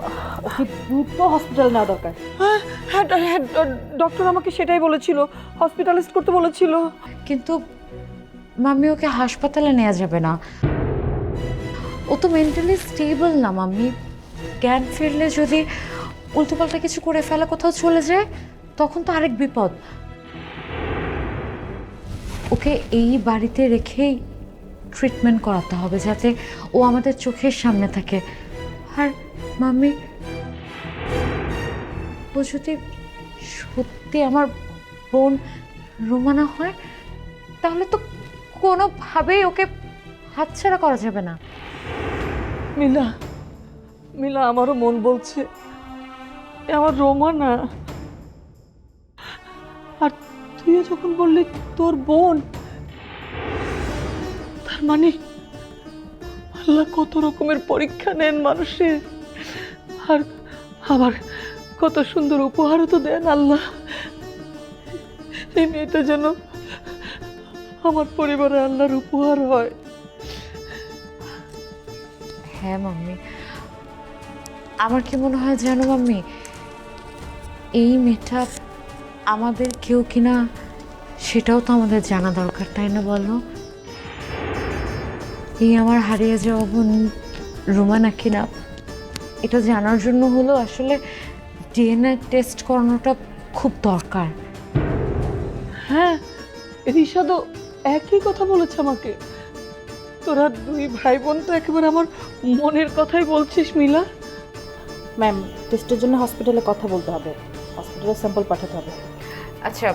ওকে দ্রুত হসপিটাল নেওয়া দরকার। হ্যাঁ, ডক্টর আমাকে সেটাই বলেছিল, হসপিটালাইজড করতে বলেছিল। কিন্তু মাম্মি, ওকে হাসপাতালে নেওয়া যাবে না। ও তো মেন্টালি স্টেবল না মাম্মি। জ্ঞান ফিরলে যদি উল্টোপাল্টা কিছু করে ফেলে, কোথাও চলে যায়, তখন তো আরেক বিপদ। ওকে এই বাড়িতে রেখেই ট্রিটমেন্ট করাতে হবে, যাতে ও আমাদের চোখের সামনে থাকে। আর মাম্মি, ও যদি সত্যি আমার বোন রোমানা হয়, তাহলে তো কোনোভাবেই ওকে হাতছাড়া করা যাবে না। মিলা, মিলা আমারও মন বলছে এ আমার রোমা না। আর তুইও যখন বললি তোর বোন, তার মানে আল্লাহ কত রকমের পরীক্ষা নেন মানুষের, আর আবার কত সুন্দর উপহারও তো দেন আল্লাহ। এই মেয়েটা যেন আমার পরিবারে আল্লাহর উপহার হয়। হ্যাঁ মাম্মি, আমার কি মনে হয় জানো মাম্মি, এই মেয়েটা আমাদের কেউ কিনা সেটাও তো আমাদের জানা দরকার, তাই না বলো? এই আমার হারিয়ে যাওয়া বোন রুমানা কিনা এটা জানার জন্য হলো আসলে ডিএনএ টেস্ট করানোটা খুব দরকার। হ্যাঁ, রিশাদও একই কথা বলেছে আমাকে। তোরা দুই ভাই বোন তো একেবারে আমার মনের কথাই বলছিস মিলা। ম্যাম, টেস্টের জন্য হসপিটালে কথা বলতে হবে, হসপিটালে স্যাম্পল পাঠাতে হবে। আচ্ছা,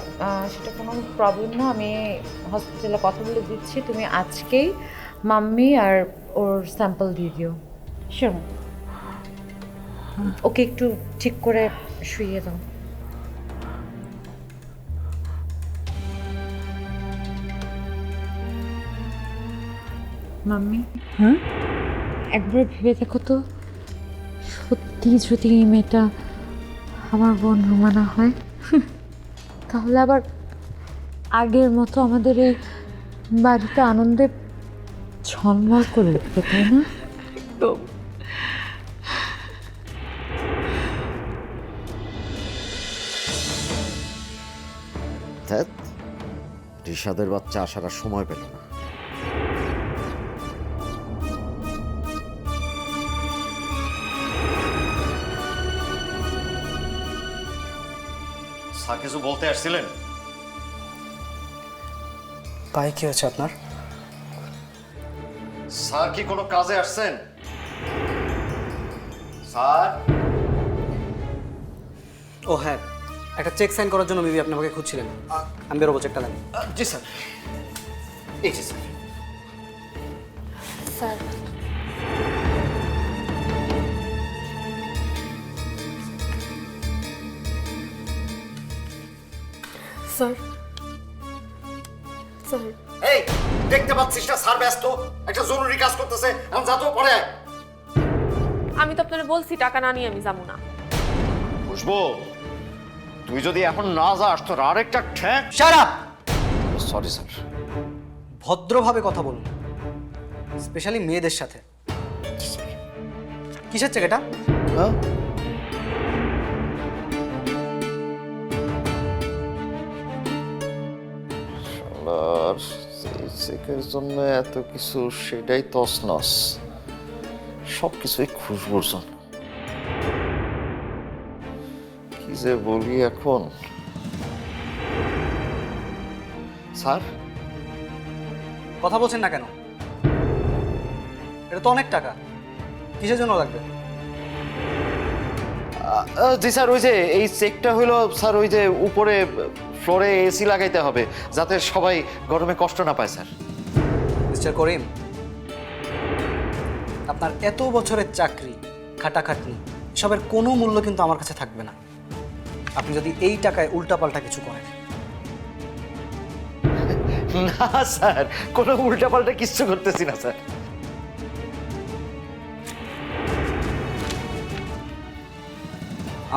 সেটা কোনো প্রবলেম না, আমি হসপিটালে কথা বলে দিচ্ছি, তুমি আজকেই মাম্মি আর ওর স্যাম্পল দিয়ে দিও। শিওর। ওকে একটু ঠিক করে শুইয়ে দাও। মাম্মি, হ্যাঁ, একবার ভেবে দেখো তো, সত্যি যদি এই মেয়েটা আমার বোন রুমানা হয়, তাহলে আবার আগের মতো আমাদের এই বাড়িতে আনন্দে ঝলমল করে উঠবে, তাই না? একদম। রিশাদের বাচ্চা আসার আর সময় পেল না। স্যার কিছু বলতে আসছিলেন? পায়ে কি হয়েছে আপনার? স্যার কি কোনো কাজে আসছেন? স্যার? ও হ্যাঁ, একটা চেক সাইন করার জন্য মেবি আপনি আমাকে খুঁজছিলেন। আমি বেরোবো, চেকটা দেন। জি স্যার। এই জি স্যার। স্যার, স্যার, স্যার, এই দেখতে পাচ্ছিস না স্যার ব্যস্ত, একটা জরুরি কাজ করতেছে, আমি যা তো পরে আয়। আমি তো আপনারা বলছি টাকা না নিয়ে আমি যাবো না। বুঝবো, তুই যদি এখন না যাস তোর আরেকটা ঠ্যাক। Shut up! Sorry sir. ভদ্রভাবে কথা বলুন, স্পেশালি মেয়েদের সাথে। কিসের চেক এটা? আর এই চেকের জন্য এত কিছু, সেটাই তছনছ, সব কিছুই খুশবুর জন্য। কি যে বলি এখন। স্যার, কথা বলছেন না কেন? এটা তো অনেক টাকা, কিসের জন্য লাগবে? জি স্যার, ওই যে এই চেকটা হইলো স্যার, ওই যে উপরে ফ্লোরে এসি লাগাইতে হবে যাতে সবাই গরমে কষ্ট না পায় স্যার। মিস্টার করিম, আপনার এত বছরের চাকরি, খাটাখাটনি, এসবের কোনো মূল্য কিন্তু আমার কাছে থাকবে না আপনি যদি এই টাকায় উল্টাপাল্টা কিছু করেন। না স্যার, কোনো উল্টাপাল্টা কিচ্ছু করতেছি না স্যার।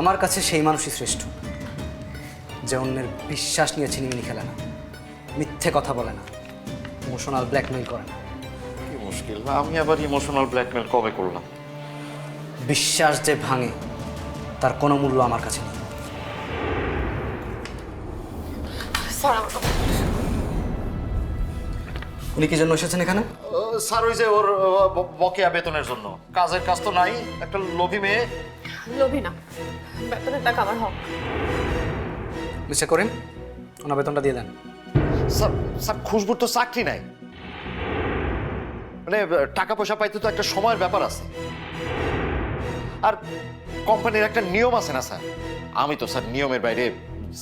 আমার কাছে সেই মানুষই শ্রেষ্ঠ যে অন্যের বিশ্বাস নিয়ে ছিনিমিনি খেলে না, মিথ্যে কথা বলে না, ইমোশনাল ব্ল্যাকমেইল করে না। কি মুশকিল, আমি আবার ইমোশনাল ব্ল্যাকমেইল কবে করলাম? বিশ্বাস যে ভাঙে তার কোনো মূল্য আমার কাছে নেই। উনি কি জন্য এসেছেন এখানে? স্যার ওই যে ওর বকেয়া বেতনের জন্য। কাজের কাজ তো নাই, একটা লোভী মেয়ে। লোভী না, বেতনের টাকা আমার হক। মিস্টার করিম, ওনার বেতনটা দিয়ে দেন। স্যার স্যার খুশবুর তো চাকরি নাই, মানে টাকা পয়সা পাইতে তো একটা সময়ের ব্যাপার আছে, আর কোম্পানির একটা নিয়ম আছে না স্যার। আমি তো স্যার নিয়মের বাইরে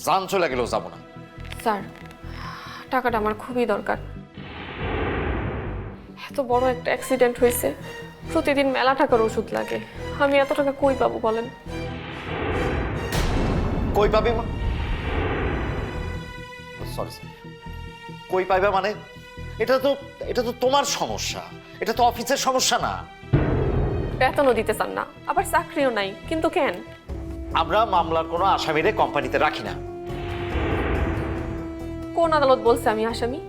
জান চলে গেলেও যাবো না। স্যার, টাকাটা আমার খুবই দরকার। এত বড় একটা অ্যাক্সিডেন্ট হয়েছে, প্রতিদিন মেলা টাকার ওষুধ লাগে। আমি এত টাকা কই পাবো বলেন? কই পাবে সরি কই পাইবে মানে? এটা তো তোমার সমস্যা, এটা তো অফিসের সমস্যা না। বেতনও দিতে চান না, আবার চাকরিও নাই, কিন্তু কেন? আমরা মামলার কোনো আসামিরে কোম্পানিতে রাখি না। কোন আদালত বলছে আমি আসামি?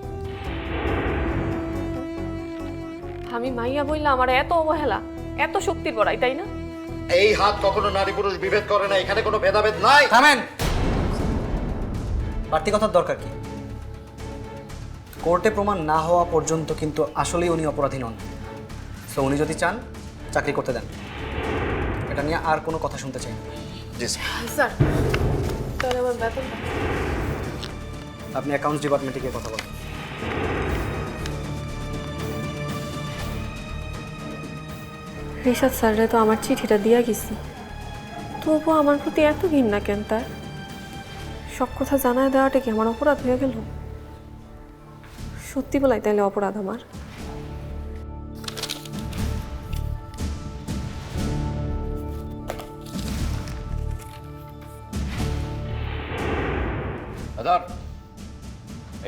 আমি মাইয়া বইলা আমার এত অবহেলা, এত শক্তির বড়াই, তাই না? এই হাত কখনো নারী পুরুষ বিভেদ করে না, এখানে কোনো ভেদাভেদ নাই। থামেন, বাড়তি কথার দরকার কি? কোর্টে প্রমাণ না হওয়া পর্যন্ত কিন্তু আসলেই উনি অপরাধী নন। সো উনি যদি চান চাকরি করতে দেন, এটা নিয়ে আর কোনো কথা শুনতে চাই না। জি স্যার, তাহলে আমার বেতন? আপনি অ্যাকাউন্টস ডিপার্টমেন্টে গিয়ে কথা বলেন। রিশাদ স্যাররে তো আমার চিঠিটা দিয়া গেছি, তবু আমার প্রতি এত ঘৃণা কেন তার? সব কথা জানায় দেওয়াটা কি আমার অপরাধ হয়ে গেল? সত্যি বলাই তাইলে অপরাধ আমার?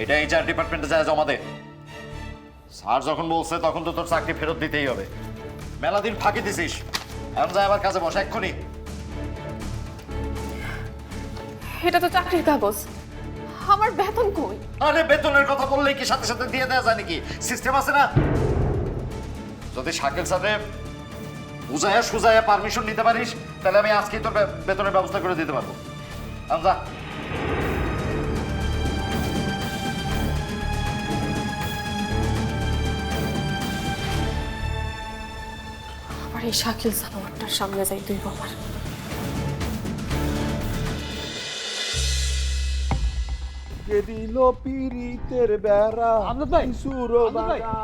এটা এইচআর ডিপার্টমেন্টে যায় জমা দে। স্যার যখন বলছে তখন তো তোর চাকরি ফেরত দিতেই হবে। মেলা দিন ফাঁকি দিছিস, এখন যায় আবার কাজে বসা এক্ষুনি। এটা তো চাকরির কাগজ, আমার বেতন কই? আরে বেতনের কথা বললেই কি সাথে সাথে দিয়ে দেওয়া যায় নাকি? সিস্টেম আছে না? যদি শাকিল সাথে বুঝাইয়া সুজাইয়া পারমিশন নিতে পারিস তাহলে আমি আজকেই তোর বেতনের ব্যবস্থা করে দিতে পারবো। যা। আবার এই শাকিল জানোয়ারটার সামনে যাই তুই বাবার। কে দিল পিরিতের বেড়া সুরো বাগা।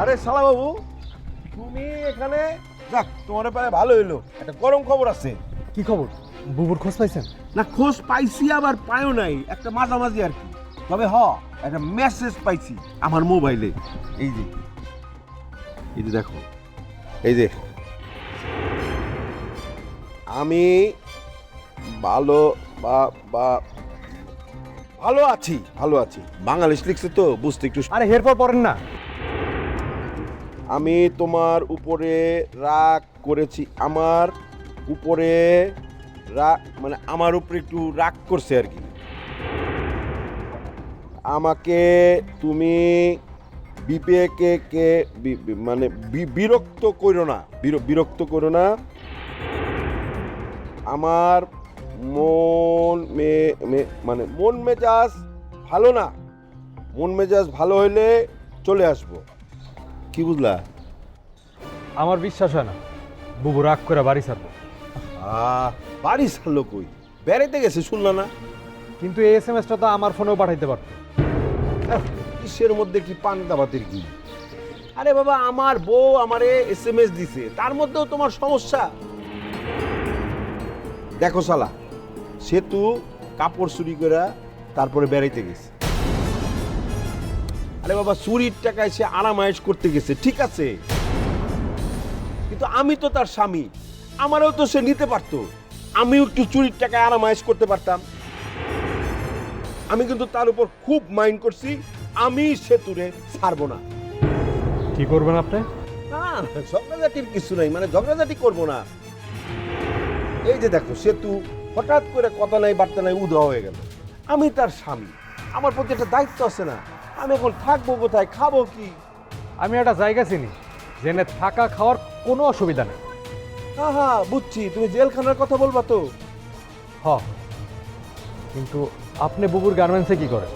আরে শালা বাবু, তুমি এখানে? যাক, তোমার পায়ে ভালো হইলো। একটা গরম খবর আছে। কি খবর? বুবুর খোঁজ পাইছেন? না, খোঁজ পাইছি আবার পাইও নাই, একটা মাঝামাঝি আর কি। তবে একটা মেসেজ পাইছি আমার মোবাইলে। এই যে দেখো, এই যে আমি ভালো ভালো আছি। বাংলাদেশ লিখছে তো, বুঝতে একটু। আরে হেরপর পড়েন না। আমি তোমার উপরে রাগ করেছি, আমার উপরে রাগ মানে আমার উপরে একটু রাগ করছে আর কি। আমাকে তুমি বিবেকে মানে বিরক্ত করো না, বিরক্ত করো না। আমার মন মেজাজ ভালো না। মন মেজাজ ভালো হইলে চলে আসবো। কি বুঝলা? আমার বিশ্বাস হয় না বুবু রাগ করে বাড়ি ছাড়বো। বাড়ি ছাড়লো কই? বেড়াইতে গেছে শুনলা না? কিন্তু এই এসএমএসটা তো আমার ফোনেও পাঠাইতে পারতো। কিসের মধ্যে কি পান্তা ভাতের কি? আরে বাবা, আমার বউ আমারে এসএমএস দিছে, তার মধ্যেও তোমার সমস্যা? দেখো শালা, সে তো কাপড় চুরি করে তারপরে বেড়াইতে গেছে। আরে বাবা, চুরির টাকায় সে আরামায়েশ করতে গেছে, ঠিক আছে, কিন্তু আমি তো তার স্বামী, আমারও তো সে নিতে পারতো। আমিও একটু চুরির টাকায় আরামায়েশ করতে পারতাম। আমি কিন্তু তার উপর খুব মাইন্ড করছি, আমি সেতুরে ছাড়বো না। কি করবেন আপনি? না, ঝগড়াঝাটির কিছু নাই, মানে ঝগড়াঝাটি করবো না। এই যে দেখো, সেতু হঠাৎ করে কথা নাই বার্তা নাই উধাও হয়ে গেল। আমি তার স্বামী, আমার প্রতি একটা দায়িত্ব আছে না? আমি এখন থাকবো কোথায়, খাবো কি? আমি একটা জায়গা চিনি জেনে থাকা খাওয়ার কোনো অসুবিধা নেই। হ্যাঁ, বুঝছি, তুমি জেলখানার কথা বলবা তো। কিন্তু আপনি বুবুর গার্মেন্টসে কি করেন?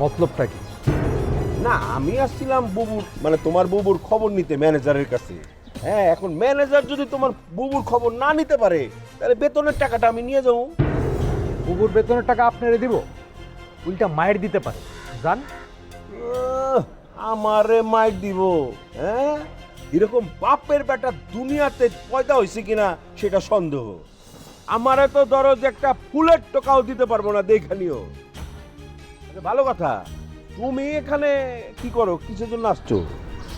মতলবটা কি? না, আমি আসছিলাম বুবুর মানে তোমার বুবুর খবর নিতে ম্যানেজারের কাছে। হ্যাঁ, এখন ম্যানেজার যদি তোমার বুবুর খবর না নিতে পারে তাহলে বেতনের টাকাটা আমি নিয়ে যাবো। বুবুর বেতনের টাকা আপনারে দিব? উল্টা মায়ের দিতে পারে, জান? আমারে মাইর দিব? হ্যাঁ, এরকম বাপের বেটা দুনিয়াতে পয়দা হয়েছে কিনা সেটা সন্দেহ। আমারে তো ধরো যে একটা ফুলের টাকাও দিতে পারবো না, দেখানিও। ভালো কথা, তুমি এখানে কি করো? কিসের জন্য আসছো?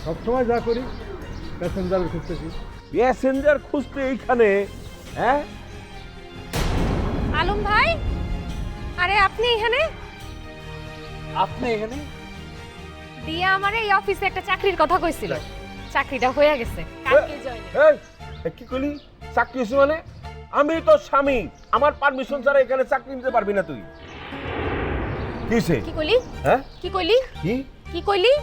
সবসময় যা করি, প্যাসেঞ্জার খুঁজতেছি। প্যাসেঞ্জার খুঁজতে এইখানে? হ্যাঁ, আলম ভাই, আরে আপনি এখানে? আপনি এখানে? দিয়া আমারে এই অফিসে একটা চাকরির কথা কইছিল, চাকরিটা হয়ে গেছে, কালকে জয়েন। এই কি কইলি? চাকরি হইছে মানে? আমি তো স্বামী, আমার পারমিশন ছাড়া এখানে চাকরি নিতে পারবি না তুই। কিসে? কি কইলি? হ্যাঁ, কি কইলি? কি কি কইলি?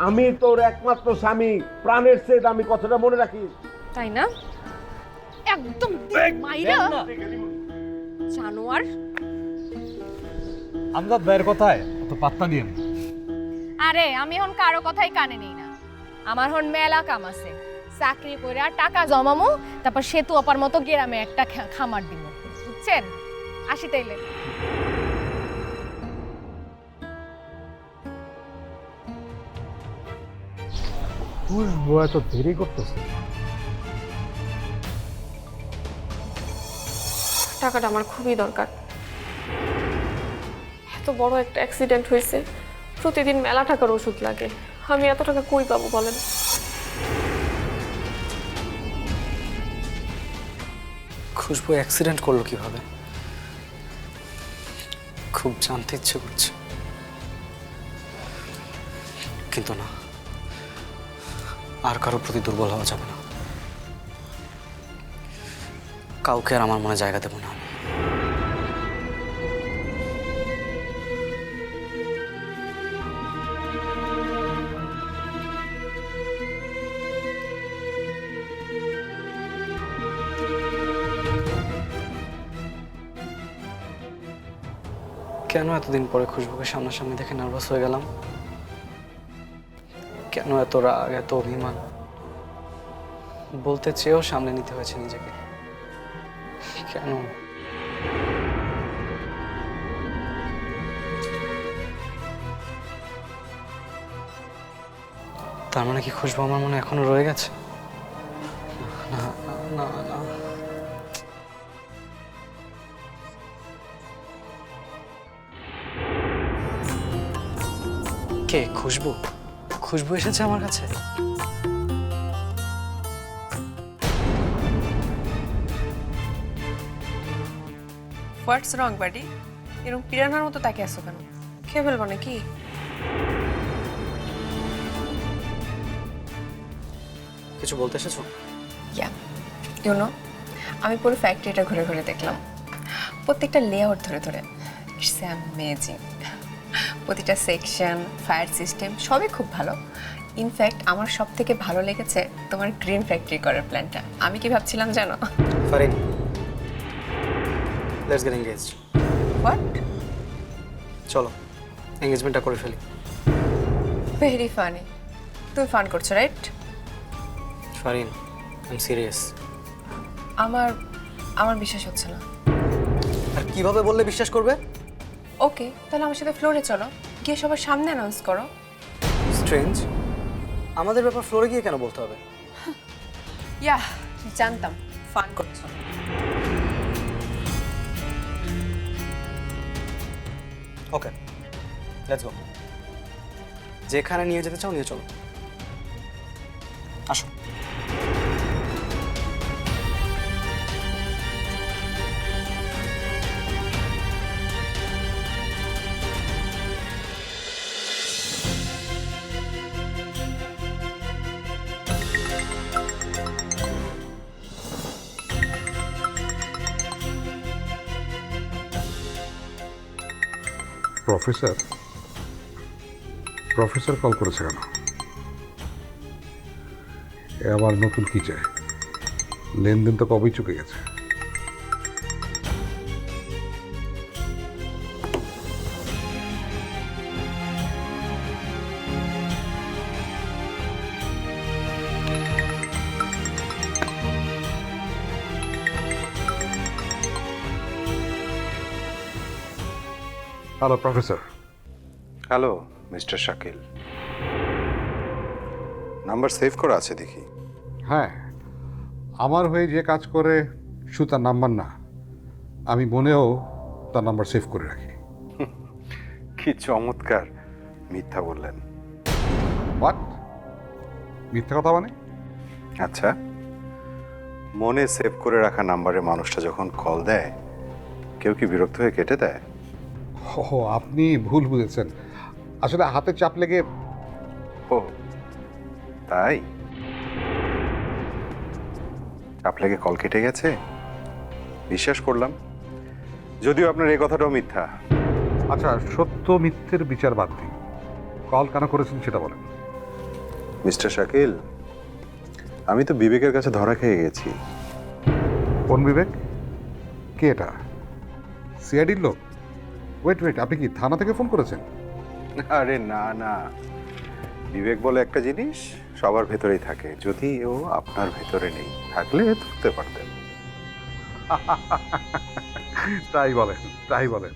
আমি তোর একমাত্র স্বামী, প্রাণের চেয়ে দামি, কথাটা মনে রাখিস। তাই না? একদম মাইরা জানোয়ার। আমজাদ ভাইয়ের কথায় অত পাত্তা দিয়েন। আরে আমি এখন কারো কথাই কানে নেই না, আমার হন মেলা কাম আছে, চাকরি করে আর টাকা জমামু, তারপর সেতু অপার মতো গ্রামে একটা খামার দিব, বুঝছেন? আসি তাইলে। খুশবু এত দেরি করতেছে। টাকাটা আমার খুবই দরকার। এত বড় একটা অ্যাক্সিডেন্ট হয়েছে, প্রতিদিন মেলা টাকার ওষুধ লাগে, আমি এত টাকা কই পাবো বলেন? খুশবু অ্যাক্সিডেন্ট করলো কিভাবে? খুব জানতে ইচ্ছে করছে, কিন্তু না, আর কারো প্রতি দুর্বল হওয়া যাবে না। কাউকে আর আমার মনে জায়গা দেবো না আমি। কেন এতদিন পরে খুশবুকে সামনাসামনি দেখে নার্ভাস হয়ে গেলাম? কেন এত রাগ, এত অভিমান? বলতে চেয়েও সামনে নিতে হয়েছে নিজেকে। কেন? তার মানে কি খুশবু আমার মনে এখনো রয়ে গেছে? না না না না। কে? খুশবু? খুশবু এসেছে আমার কাছে? হোয়াটস রং বাডি? এরকম পিরানার মতো তাকে আসো কেন? খেয়ে ফেলবো নাকি? কিছু বলতে এসেছো? ইয়া, ইউনো, আমি পুরো ফ্যাক্টরিটা ঘুরে ঘুরে দেখলাম, প্রত্যেকটা লেআউট ধরে ধরে। It's amazing. প্রতিটা সেকশন, ফায়ার সিস্টেম সবই খুব ভালো। ইনফ্যাক্ট আমার সব থেকে ভালো লেগেছে তোমার গ্রিন ফ্যাক্টরি করার প্ল্যানটা। আমি কি ভাবছিলাম জানো? Farin, let's get engaged. What? চলো এনগেজমেন্টটা করে ফেলি। Very funny. তুমি ফান করছো, right? Farin, I am serious. আমার বিশ্বাস হচ্ছে না। আর কিভাবে বললে বিশ্বাস করবে? ওকে, তাহলে আমার সাথে ফ্লোরে চলো, গিয়ে সবার সামনে অ্যানাউন্স করো। স্ট্রেঞ্জ, আমাদের ব্যাপার ফ্লোরে গিয়ে কেন বলতে হবে? ইয়া, জানতাম ফান করছো। ওকে, লেটস গো। যেখানে নিয়ে যেতে চাও নিয়ে চলো। আসো। প্রফেসর কল করেছে কেন? এ আবার নতুন কি চায়? লেনদেন তো কবেই চুকে গেছে। Hello professor. Hello mister Shakil, number save করা আছে দেখি। হ্যাঁ, আমার হয়ে যে কাজ করে শুধু তার নাম্বার না, আমি মনেও তার নাম্বার সেভ করে রাখি। কি চমৎকার মিথ্যা বললেন। হোয়াট? মিথ্যা কথা মানে? আচ্ছা, মনে সেভ করে রাখা নাম্বারে মানুষটা যখন কল দেয় কেউ কি বিরক্ত হয়ে কেটে দেয়? ও আপনি ভুল বুঝেছেন, আসলে হাতে চাপ লেগে। ও তাই? চাপ লেগে কল কেটে গেছে? বিশ্বাস করলাম, যদিও আপনার এই কথাটাও মিথ্যা। আচ্ছা, সত্য মিথ্যের বিচার বাদ দিন, কল কেন করেছেন সেটা বলেন। মিস্টার শাকিল, আমি তো বিবেকের কাছে ধরা খেয়ে গেছি। কোন বিবেক? কে এটা? সিআইডির লোক? ওয়েট ওয়েট, আপনি কি থানা থেকে ফোন করেছেন? আরে না না, বিবেক বলে একটা জিনিস সবার ভেতরেই থাকে, যদি ও আপনার ভেতরে নেই, থাকলে ধরতে পারতেন। তাই বলেন, তাই বলেন।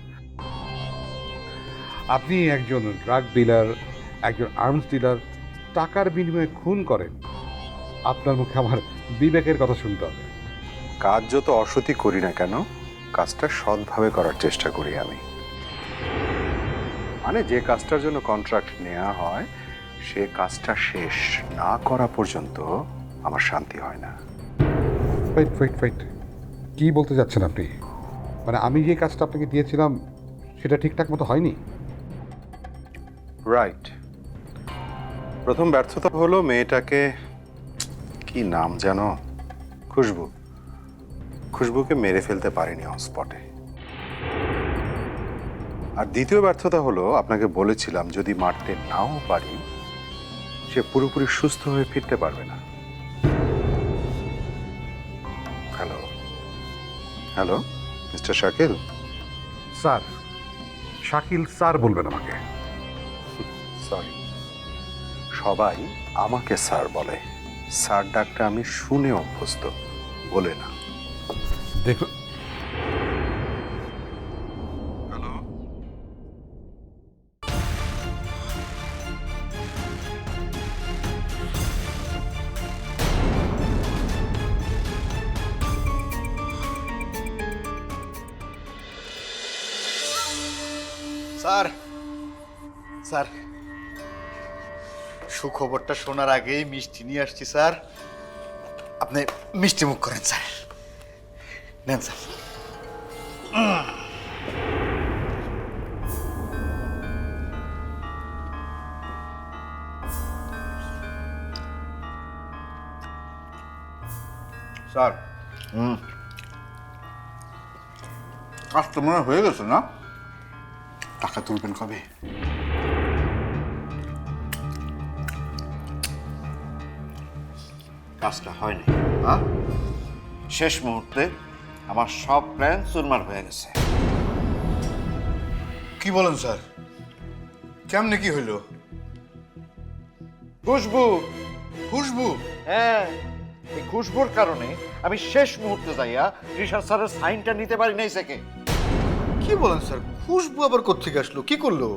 আপনি একজন ড্রাগ ডিলার, একজন আর্মস ডিলার, টাকার বিনিময়ে খুন করেন, আপনার মুখে আমার বিবেকের কথা শুনতে হবে। কাজ যত অসতী করি না কেন, কাজটা সৎভাবে করার চেষ্টা করি আমি। মানে যে কাজটার জন্য কন্ট্রাক্ট নেওয়া হয় সে কাজটা শেষ না করা পর্যন্ত আমার শান্তি হয় না। ওয়েট ওয়েট ওয়েট, কি বলতে যাচ্ছেন আপনি? মানে আমি যে কাজটা আপনাকে দিয়েছিলাম সেটা ঠিকঠাক মতো হয়নি? রাইট। প্রথম ব্যর্থতা হলো মেয়েটাকে, কি নাম জানো, খুশবুকে মেরে ফেলতে পারিনি অন স্পটে। আর দ্বিতীয় ব্যর্থতা হলো আপনাকে বলেছিলাম যদি মারতে নাও পারি সে পুরোপুরি সুস্থ হয়ে ফিরতে পারবে না। Hello hello mister Shakil. Sir, Shakil sir বলবেন আমাকে। সরি, সবাই আমাকে স্যার বলে, স্যার ডাকটা আমি শুনে অভ্যস্ত, বলে না। দেখুন, হ্যালো, স্যার স্যার, সুখবরটা শোনার আগেই মিষ্টি নিয়ে আসছি স্যার, আপনি মিষ্টি মুখ করেন স্যার। নেন স্যার। স্যার, কাজ তো মনে হয় হয়ে গেছে না? টাকা তুলবেন কবে? কাজটা হয়নি, হ্যাঁ? শেষ মুহূর্তে আমার সব প্ল্যান চুরমার হয়ে গেছে। কি বলেন স্যার? কেমনে কি হইল? খুশবু, খুশবু? হ্যাঁ, এই খুশবুর কারণে আমি শেষ মুহূর্তে যাইয়া রিশাদ স্যারের সাইনটা নিতে পারি নাই সেকে। কি বলেন স্যার? খুশবু আবার কোত্থেকে আসলো? কি করলো?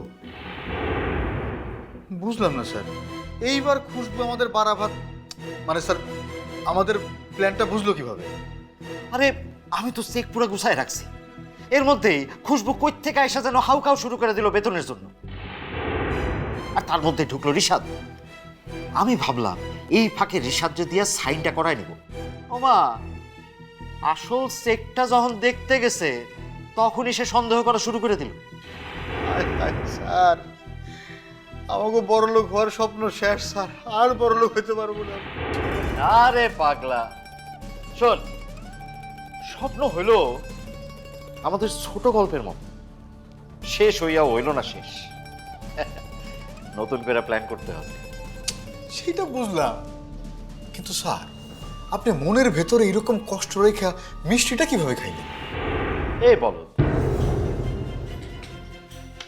বুঝলাম না স্যার। এইবার খুশবু আমাদের বারাভাত, মানে স্যার আমাদের প্ল্যানটা বুঝলো কিভাবে? আরে আমি তো চেক পুরো গুছায় রাখছি, এর মধ্যেই খুশবু কই থেকে আইসা যেন হাউকাউ শুরু করে দিল বেতনের জন্য, আর তার মধ্যে ঢুকলো রিশাদ। আমি ভাবলাম এই ফাঁকে রিশাদ দিয়া সাইনটা করাই নেব। ওমা, আসল চেকটা যখন দেখতে গেছে তখনই সে সন্দেহ করা শুরু করে দিল। স্যার, আমাকে বড় লোক হওয়ার স্বপ্ন শেষ স্যার, আর বড় লোক হইতে পারবো না। আরে পাগলা, শোন, স্বপ্ন হইল আমাদের ছোট গল্পের মতো, শেষ হইয়া হইল না শেষ। নতুন করে প্ল্যান করতে হবে। সেটা বুঝলাম, কিন্তু স্যার আপনি মনের ভেতরে এরকম কষ্ট রেখা মিষ্টিটা কিভাবে খাইলেন? এই বলো,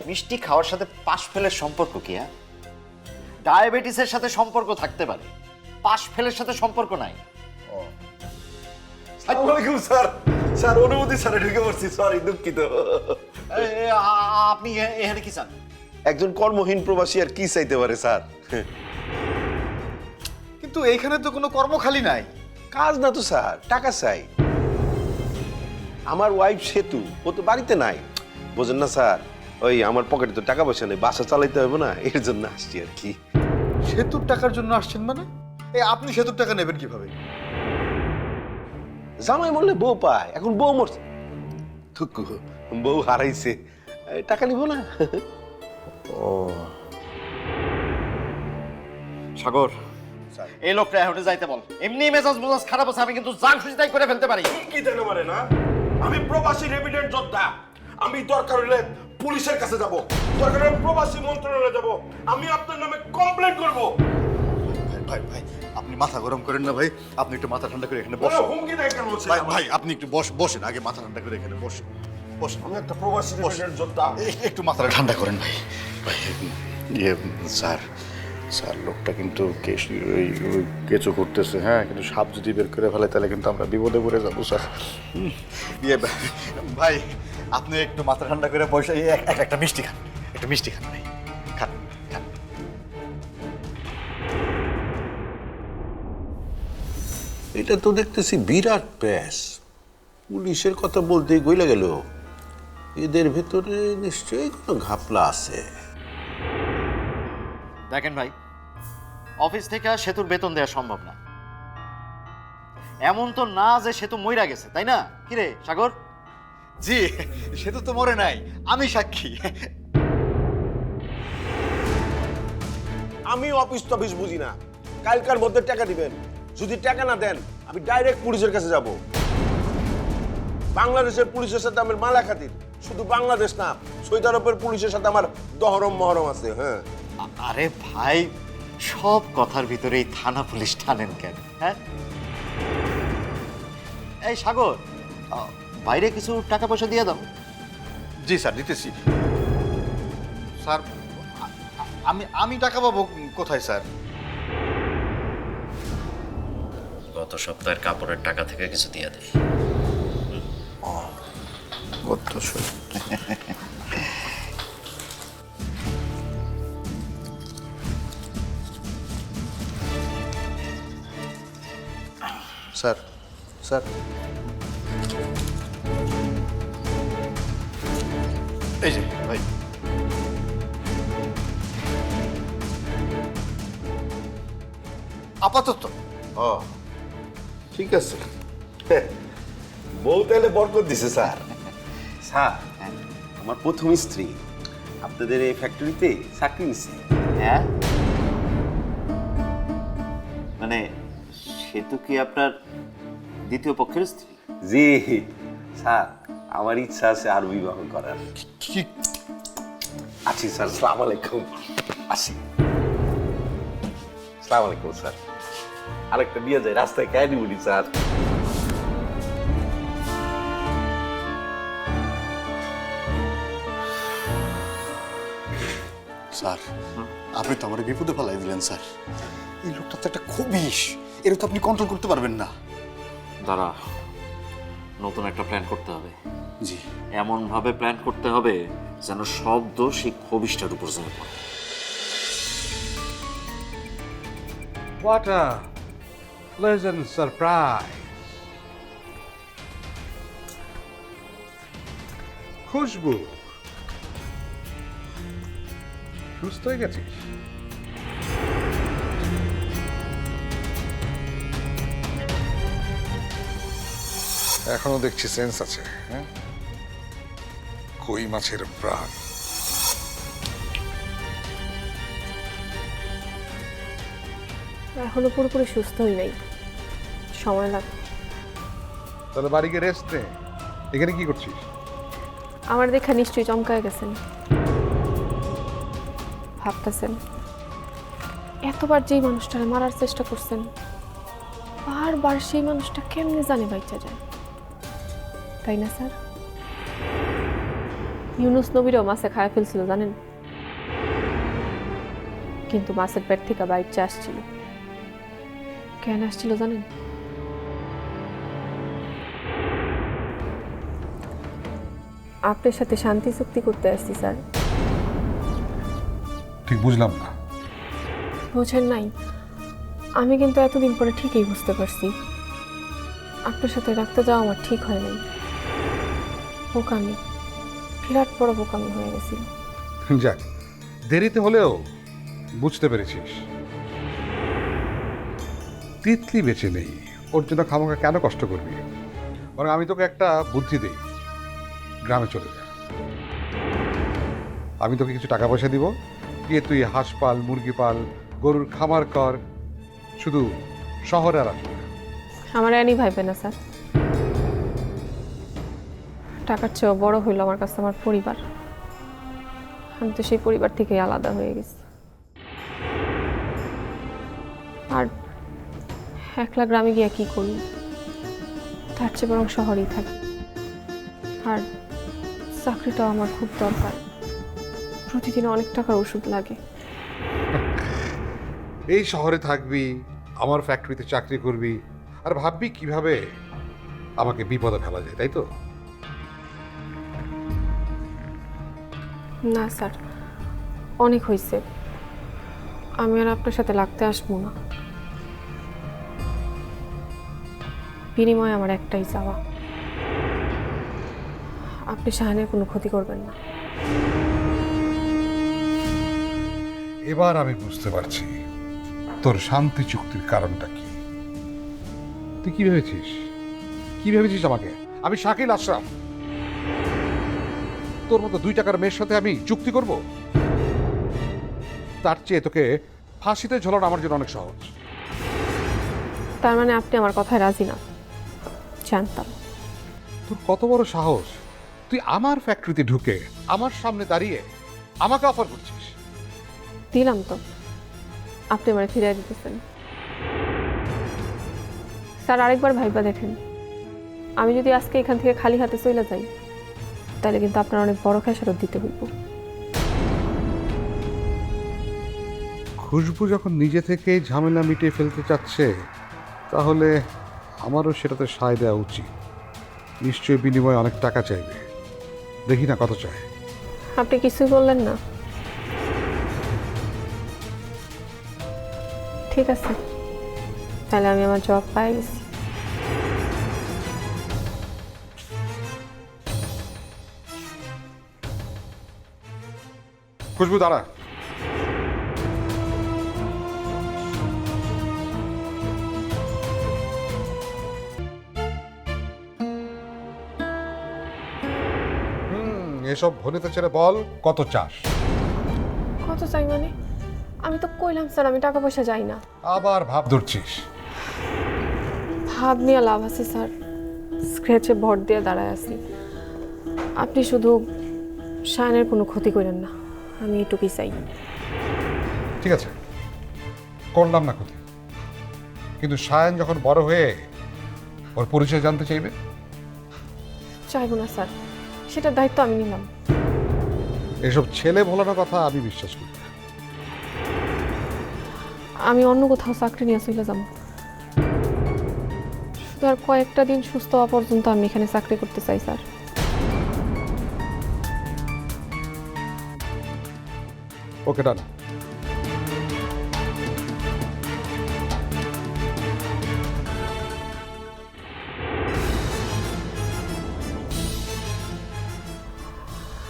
মিষ্টি খাওয়ার সাথে পাশ ফেলের সম্পর্ক কি? ডায়াবেটিসের সাথে সম্পর্ক থাকতে পারে, পাশ ফেলের সাথে সম্পর্ক নাই। আসসালামু আলাইকুম স্যার। স্যার, অনুমতি স্যার, ঢুকে পড়ছি, সরি, দুঃখিত। আপনি এখানে কি চান? একজন কর্মহীন প্রবাসী আর কি চাইতে পারে স্যার? কিন্তু এইখানে তো কোনো কর্ম খালি নাই। কাজ না তো স্যার, টাকা চাই। আমার ওয়াইফ সেতু, ও তো বাড়িতে নাই, বোঝেন না স্যার। ওই আমার পকেটে তো টাকা পয়সা নেই, বাসা চালাইতে হবে না, এর জন্য আসছি আর কি। সেতুর টাকার জন্য আসছেন মানে? এই আপনি সেতুর টাকা নেবেন কিভাবে? জামাই মরলে বউ পায়, এখন বউ মরছে, থুকু বউ হারাইছে, টাকা নিব না। ও সাগর, এই লোকটা এখন যাইতে বল। এমনি মেজাজ মেজাজ খারাপ আছে, আমি কিন্তু যা খুশি তাই করে ফেলতে পারি। কি দেন মারে না, আমি প্রবাসী রেমিটেন্ট যোদ্ধা, আমি দরকার হলে পুলিশের কাছে যাব, দরকার হলে প্রবাসী মন্ত্রণালয়ে যাব, আমি আপনার নামে কমপ্লেন করব। ভাই ভাই আপনি মাথা গরম করেন না ভাই, আপনি একটু মাথা ঠান্ডা করে এখানে বসেন। হুমকি দেয় কেন বলছেন? ভাই ভাই আপনি একটু বসেন, আগে মাথা ঠান্ডা করে এখানে বসেন। বসেন, আমি একটা প্রবাসী রেমিটেন্ট যোদ্ধা। একটু মাথাটা ঠান্ডা করেন ভাই। ভাই ইয়ে স্যার, স্যার লোকটা কিন্তু কেঁচো করতেছে, হ্যাঁ, কিন্তু সাপ যদি বের করে ফেলে তাহলে কিন্তু আমরা বিপদে পড়ে যাবো স্যার। ইয়ে ভাই আপনি একটু মাথা ঠান্ডা করে বসে একটা মিষ্টি খান, একটু মিষ্টি খান ভাই, খান খান। এটা তো দেখতেছি বিরাট প্যাস, পুলিশের কথা বলতেই গইলা গেল, এদের ভেতরে নিশ্চয়ই কোনো ঘাপলা আছে। দেখেন ভাই, অফিস থেকে সেতুর বেতন দেওয়া সম্ভব না। এমন তো না যে সেতু মইরা গেছে, তাই না? কিরে সাগর? জি, সেতু তো মরে নাই, আমি সাক্ষী। আমি অফিস টফিস বুঝি না, কালকার মধ্যে টাকা দিবেন, যদি টাকা না দেন আমি ডাইরেক্ট পুলিশের কাছে যাব। বাংলাদেশের পুলিশের সাথে আমার মালা খাতির, শুধু বাংলাদেশ না, সৌদি আরবের পুলিশের সাথে আমার দহরম মহরম আছে। হ্যাঁ আরে ভাই, সব কথার ভিতরেই থানা পুলিশ টানেন কেন? হ্যাঁ, এই সাগর, বাইরে কিছু টাকা পয়সা দিয়ে দাও। জি স্যার, দিতেছি স্যার। আমি টাকা পাবো কোথায় স্যার? গত সপ্তাহের কাপড়ের টাকা থেকে কিছু দিয়ে দেয়। গত স্যার, স্যার এই যে ভাই, আপাতত। ও ঠিক আছে, বউ তাহলে বরকত দিছে স্যার। স্যার, আমার প্রথম স্ত্রী আপনাদের এই ফ্যাক্টরিতে চাকরি নিছে। হ্যাঁ, মানে সেতু কি আপনার দ্বিতীয় পক্ষের স্ত্রী? জি স্যার, আমার ইচ্ছা আছে আর বিবাহ করার। কি? আছি স্যার, আসসালামু আলাইকুম। আসি, আসসালামু আলাইকুম স্যার। আরেকটা বিয়ে যায় রাস্তায় খাই দিবনি স্যার। স্যার, আপনি তো আমার বিপদে ফেলাই দিলেন স্যার। এই লোকটা তো একটা খবিশ, এর তো আপনি কন্ট্রোল করতে পারবেন না। দাঁড়া, নতুন একটা প্ল্যান করতে হবে। জি, এমন ভাবে প্ল্যান করতে হবে যেন সব দোষ সেই খবিশটার উপর যায় পড়ে। What a pleasant surprise! খুশবু, সুস্থ হয়ে গেছিস? এখনো দেখছি সেন্স আছে। হ্যাঁ, কই মাছের প্রাণ। এখনো পুরোপুরি সুস্থ হই নাই, সময় লাগবে। তাহলে বাড়ি গিয়ে রেস্ট নে। এখানে কি করছিস? আমার দেখা নিশ্চয়ই চমকায় গেছেন, ভাবতেছেন এতবার যেই মানুষটারে মারার চেষ্টা করছেন, বারবার সেই মানুষটা কেমনে জানে বাইচা যায়, তাই না স্যার? ইউনুস নবীরও মাছে খায় ফেলছিল জানেন, কিন্তু মাছের পেট থেকে বাইচা আসছিল। কেন আসছিল জানেন? আপনার সাথে শান্তি চুক্তি করতে আসছি স্যার। ঠিক বুঝলাম না। বোঝেন নাই? আমি কিন্তু এতদিন পরে ঠিকই বুঝতে পারছি আপনার সাথে রাখতে যাওয়া আমার ঠিক হয় নাই। বোকামি, বিরাট বড় বোকামি হয়ে গেছিল। যাক, দেরিতে হলেও বুঝতে পেরেছিস। তিতলি বেঁচে নেই, ওর জন্য খামোখা কেন কষ্ট করবি? বরং আমি তোকে একটা বুদ্ধি দিই, গ্রামে চলে যা। আমি তোকে কিছু টাকা পয়সা দিব, গিয়ে তুই হাঁস পাল, মুরগি পাল, গরুর খামার কর, শুধু শহরে আর আসবে না। আমার অ্যানি ভাইবে না স্যার, টাকার চেয়েও বড় হইল আমার কাছে আমার পরিবার। আমি তো সেই পরিবার থেকে আলাদা হয়ে গেছি, আর একলা গ্রামে গিয়ে কি করি, তার চেয়ে বরং শহরেই থাকি। আর চাকরিটাও আমার খুব দরকার, প্রতিদিন অনেক টাকার ওষুধ লাগে। এই শহরে থাকবি, আমার ফ্যাক্টরিতে চাকরি করবি, আর ভাববি কিভাবে আমাকে বিপদে ফেলা যায়, তাই তো? না স্যার, অনেক হয়েছে, আমি আর আপনার সাথে লাগতে আসবো না। বিনিময়ে আমার একটাই চাওয়া, আপনি শাহানের কোনো ক্ষতি করবেন না। এবার আমি বুঝতে পারছি তোর শান্তি চুক্তির কারণটা কি। তুই কি ভেবেছিস? কি ভেবেছিস আমাকে? আমি শাকিল আশরাফ, তোর মতো 2 টাকার মেয়ের সাথে আমি চুক্তি করব? তার চেয়ে তোকে ফাঁসিতে ঝোলানো আমার জন্য অনেক সহজ। তার মানে আপনি আমার কথায় রাজি না? জানতাম। তোর কত বড় সাহস, তুই আমার ফ্যাক্টরিতে ঢুকে আমার সামনে দাঁড়িয়ে আমাকে অফার করছিস? দিলাম তো, আপনি আমার ফিরিয়ে দিতেছেন। স্যার আরেকবার ভাইবা দেখেন, আমি যদি আজকে এখান থেকে খালি হাতে চলে যাই, তাহলে কিন্তু আপনার অনেক বড় খেসারত দিতে হইব। খুশবু যখন নিজে থেকে ঝামেলা মিটিয়ে ফেলতে চাচ্ছে, তাহলে আমারও সেটাতে সায় দেওয়া উচিত। নিশ্চয়ই বিনিময়ে অনেক টাকা চাইবে, দেখি না কত চায়। আপনি কিছুই বললেন না? ঠিক আছে, তাহলে আমি আমার জব পাই গেছি। খুশবু দাঁড়া। এসব ভনিতে ছেড়ে বল, কত চাস? কত চাই মানে? আমি তো কইলাম স্যার আমি টাকা পয়সা যাই না। আবার ভাব ধরছিস? ভাব নিয়ে লাভ আছে স্যার, স্ক্র্যাচে ভর দিয়ে দাঁড়ায় আছি। আপনি শুধু শায়নের কোনো ক্ষতি করেন না, আমি এটুকুই চাই। ঠিক আছে, করলাম না ক্ষতি, কিন্তু শায়ন যখন বড় হয়ে ওর পরিচয় জানতে চাইবে? চাইব না স্যার, সেটার দায়িত্ব আমি নিলাম। এসব ছেলে ভোলানো কথা আমি বিশ্বাস করি না। আমি অন্য কোথাও চাকরি নিয়ে চলে যাব, শুধু আর কয়েকটা দিন সুস্থ হওয়া পর্যন্ত আমি এখানে চাকরি করতে চাই স্যার। ওকে ডান।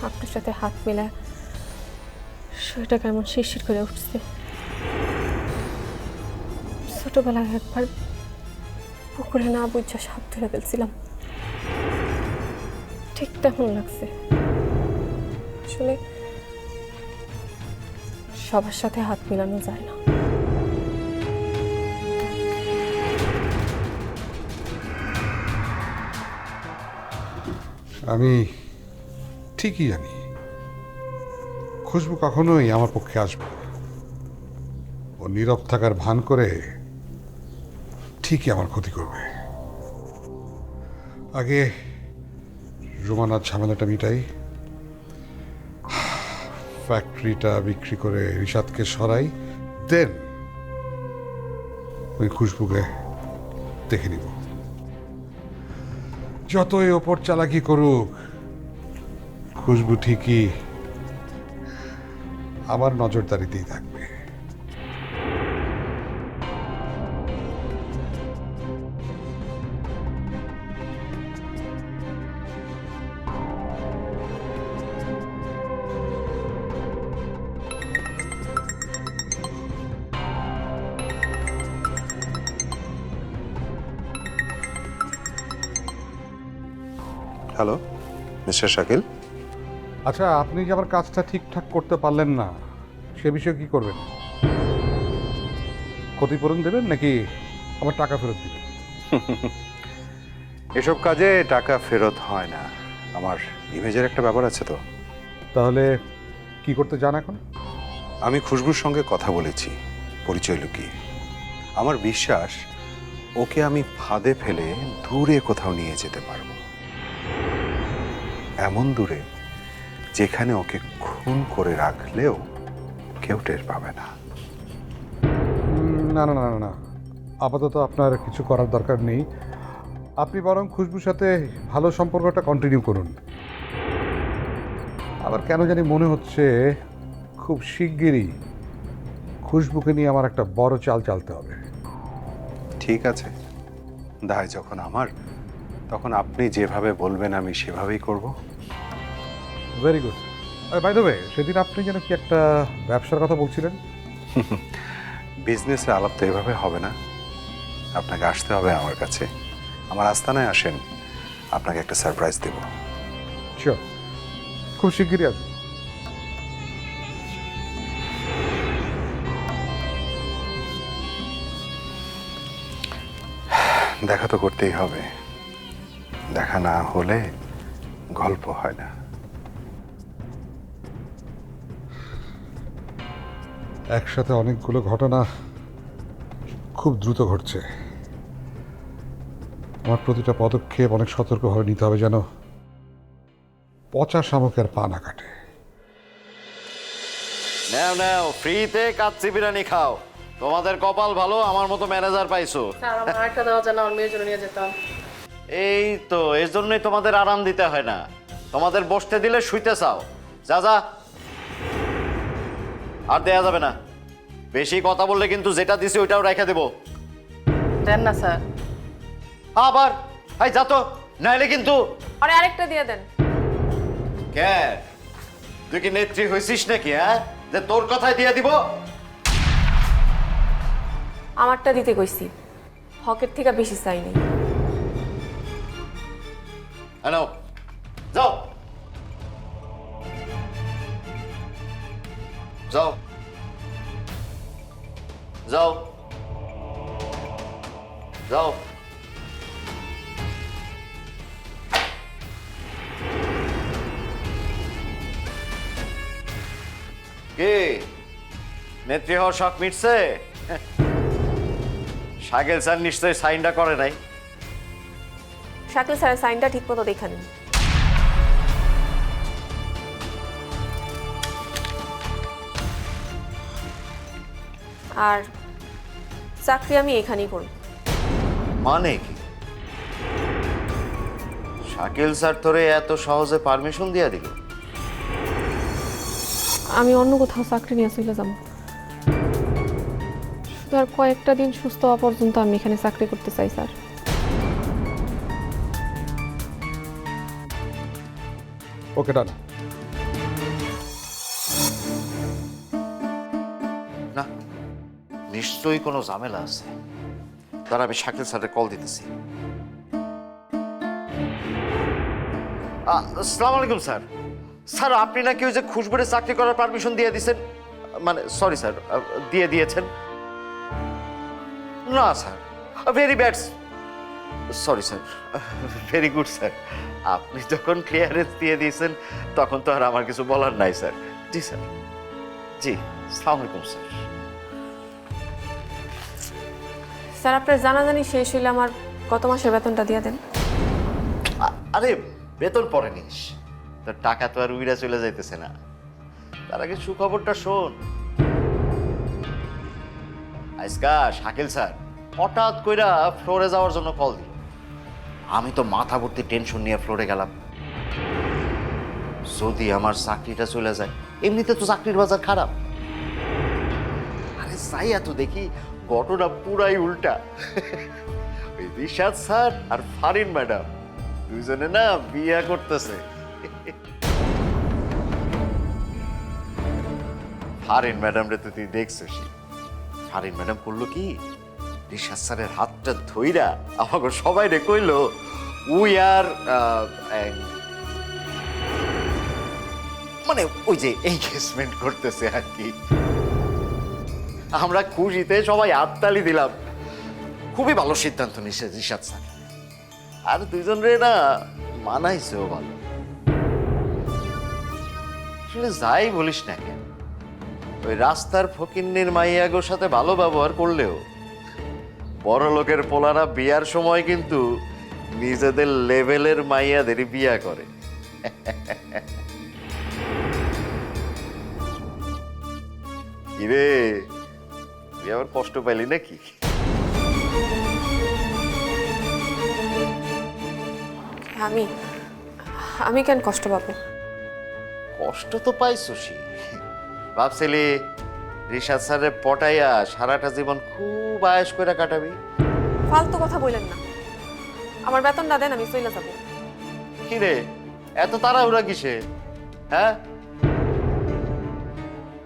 আপনার সাথে হাত মেলা শরীরটা কেমন শিরশির করে উঠছে। ছোটবেলায় একবার পুকুরে না বুঝা সাপ ধরে ফেলছিলাম, ঠিক তেমন লাগছে। আসলে সবার সাথে হাত মেলানো যায় না। আমি ঠিকই জানি খুশবু কখনোই আমার পক্ষে আসবে না। ও নীরব থাকার ভান করে ঠিকই আমার ক্ষতি করবে। আগে রোমানার ঝামেলাটা মিটাই, ফ্যাক্টরিটা বিক্রি করে রিশাদকে সরাই, দেন ওই খুশবুকে দেখে নিব। যতই ওপর চালাকি করুক, খুশবু ঠিকই আমার নজরদারিতেই থাকবে। Hello mister Shakil. আচ্ছা, আপনি যে আমার কাজটা ঠিকঠাক করতে পারলেন না সে বিষয়ে কি করবেন? ক্ষতিপূরণ দেবেন নাকি আমার টাকা ফেরত দিবেন? এসব কাজে টাকা ফেরত হয় না, আমার ইমেজের একটা ব্যাপার আছে তো। তাহলে কি করতে চান এখন? আমি খুশবুর সঙ্গে কথা বলেছি পরিচয় লুকিয়ে। আমার বিশ্বাস ওকে আমি ফাঁদে ফেলে দূরে কোথাও নিয়ে যেতে পারবো, এমন দূরে যেখানে ওকে খুন করে রাখলেও কেউ টের পাবে না। না না না না না, আপাতত আপনার কিছু করার দরকার নেই। আপনি বরং খুশবুর সাথে ভালো সম্পর্কটা কন্টিনিউ করুন। আবার কেন জানি মনে হচ্ছে খুব শিগগিরই খুশবুকে নিয়ে আমার একটা বড় চাল চালতে হবে। ঠিক আছে, দায় যখন আমার, তখন আপনি যেভাবে বলবেন আমি সেভাবেই করব। Very good. By the way, সেদিন আপনি যেন কি একটা ব্যবসার কথা বলছিলেন? বিজনেসে আলাপ তো এভাবে হবে না, আপনাকে আসতে হবে আমার কাছে। আমার আস্তানায় আসেন, আপনাকে একটা সারপ্রাইজ দেব। শিওর, খুব শিগগিরই আসবো। দেখা তো করতেই হবে, দেখা না হলে গল্প হয় না। একসাথে অনেকগুলো ঘটনা খুব দ্রুত ঘটছে। আমার প্রতিটা পদক্ষেপ অনেক সতর্কভাবে নিতে হবে, যেন পচা শামুকের পা না কাটে। নাও নাও, ফ্রিতে কাচ্চি বিরিয়ানি খাও। তোমাদের কপাল ভালো, আমার মতো ম্যানেজার পাইছো। স্যার আমার একটা দেওয়া যায় না, আমার মেয়ের জন্য নিয়ে যেতাম। এই তো, এর জন্যই তোমাদের আরাম দিতে হয় না। তোমাদের বসতে দিলে শুইতে চাও। যা যা, আর দেয়া যাবে না। বেশি কথা বললে কিন্তু যেটা দিছি ওইটাও রেখে দেবো। দেন না স্যার। আবার হাই যা তো, নাইলে কিন্তু। আরে আরেকটা দিয়ে দেন। কে তুই কি নেত্রী হয়েছিস নাকি, হ্যাঁ, যে তোর কথাই দিয়ে দিব? আমারটা দিতে কইছি, হকের থেকে বেশি চাইনি। হ্যালো, যাও যাও যাও যাও। কি নেত্রী হওয়ার শখ মিটছে? শাকিল স্যার নিশ্চয়ই সাইনটা করে নাই। শাকিল স্যারের সাইনটা ঠিক মতো দেখা নিন। আর চাকরি আমি এখানেই করি। মানে কি? শাকিল স্যার তোরে এত সহজে পারমিশন দিয়ে দিল? আমি অন্য কোথাও চাকরি নিয়ে চলে যাব। শুধু আর কয়েকটা দিন সুস্থ হওয়া পর্যন্ত আমি এখানে চাকরি করতে চাই স্যার। ওকে, ডান। না, নিশ্চয়ই কোনো ঝামেলা আছে। তার আমি শাকিল স্যারের কল দিতেছি। আসসালামু আলাইকুম স্যার। স্যার আপনি নাকি ওই যে খুশবুরে চাকরি করার পারমিশন দিয়ে দিয়েছেন, মানে সরি স্যার, দিয়ে দিয়েছেন? না sir, very bad, sorry sir, very good sir. আপনি যখন ক্লিয়ারেন্স দিয়ে দিয়েছেন তখন তো আর আমার কিছু বলার নাই স্যার। জি স্যার, জি, আসসালামু আলাইকুম স্যার। স্যার আপনার জানাজানি শেষ হইলে আমার গত মাসের বেতনটা দিয়ে দেন। আরে বেতন পরে নিস, তোর টাকা তো আর উইরা চলে যাইতেছে না। তার আগে সুখবরটা শোন। আজকা শাকিল স্যার হঠাৎ কইরা ফ্লোরে যাওয়ার জন্য কল দিল। আমি তো মাথা ভর্তি টেনশন নিয়ে ফ্লোরে গেলাম। যদি আমার চাকরিটা চলে যায়, এমনিতে তো চাকরির বাজার খারাপ। আরে যাইয়া তো দেখি ঘটনা পুরাই উল্টা। ওই রিশাদ স্যার আর ফারিন ম্যাডাম দুইজনে না বিয়ে করতেছে। ফারিন ম্যাডাম রে তো তুই দেখছিস। ফারিন ম্যাডাম করলো কি, রিশাদ স্যারের হাতটা ধইরা আমাকে সবাই রে কইলো উই আর মানে ওই যে এনগেজমেন্ট করতেছে আর কি। আমরা খুশিতে সবাই হাততালি দিলাম। খুবই ভালো সিদ্ধান্ত নিছে রিশাদ স্যার, আর দুইজন রে না মানাইছেও ভালো। আসলে যাই বলিস না কেন, ওই রাস্তার ফকিন্নির মাইয়াগোর সাথে ভালো ব্যবহার করলেও বড় লোকের পোলারা বিয়ার সময় কিন্তু নিজেদের লেভেলের মাইয়াদেরই বিয়া করে। কিরে, তুই আবার কষ্ট পাইলি নাকি? আমি কেন কষ্ট পাবো? কষ্ট তো পাইছসি। ভাবছিলি রিশাদ স্যারের পটাইয়া সারাটা জীবন খুব আয়েশ করে কাটাবি। ফালতু কথা বললেন না, আমার বেতনটা দেন, আমি চলে যাবো। কিরে, এত তাড়াহুড়া কিসে? হ্যাঁ,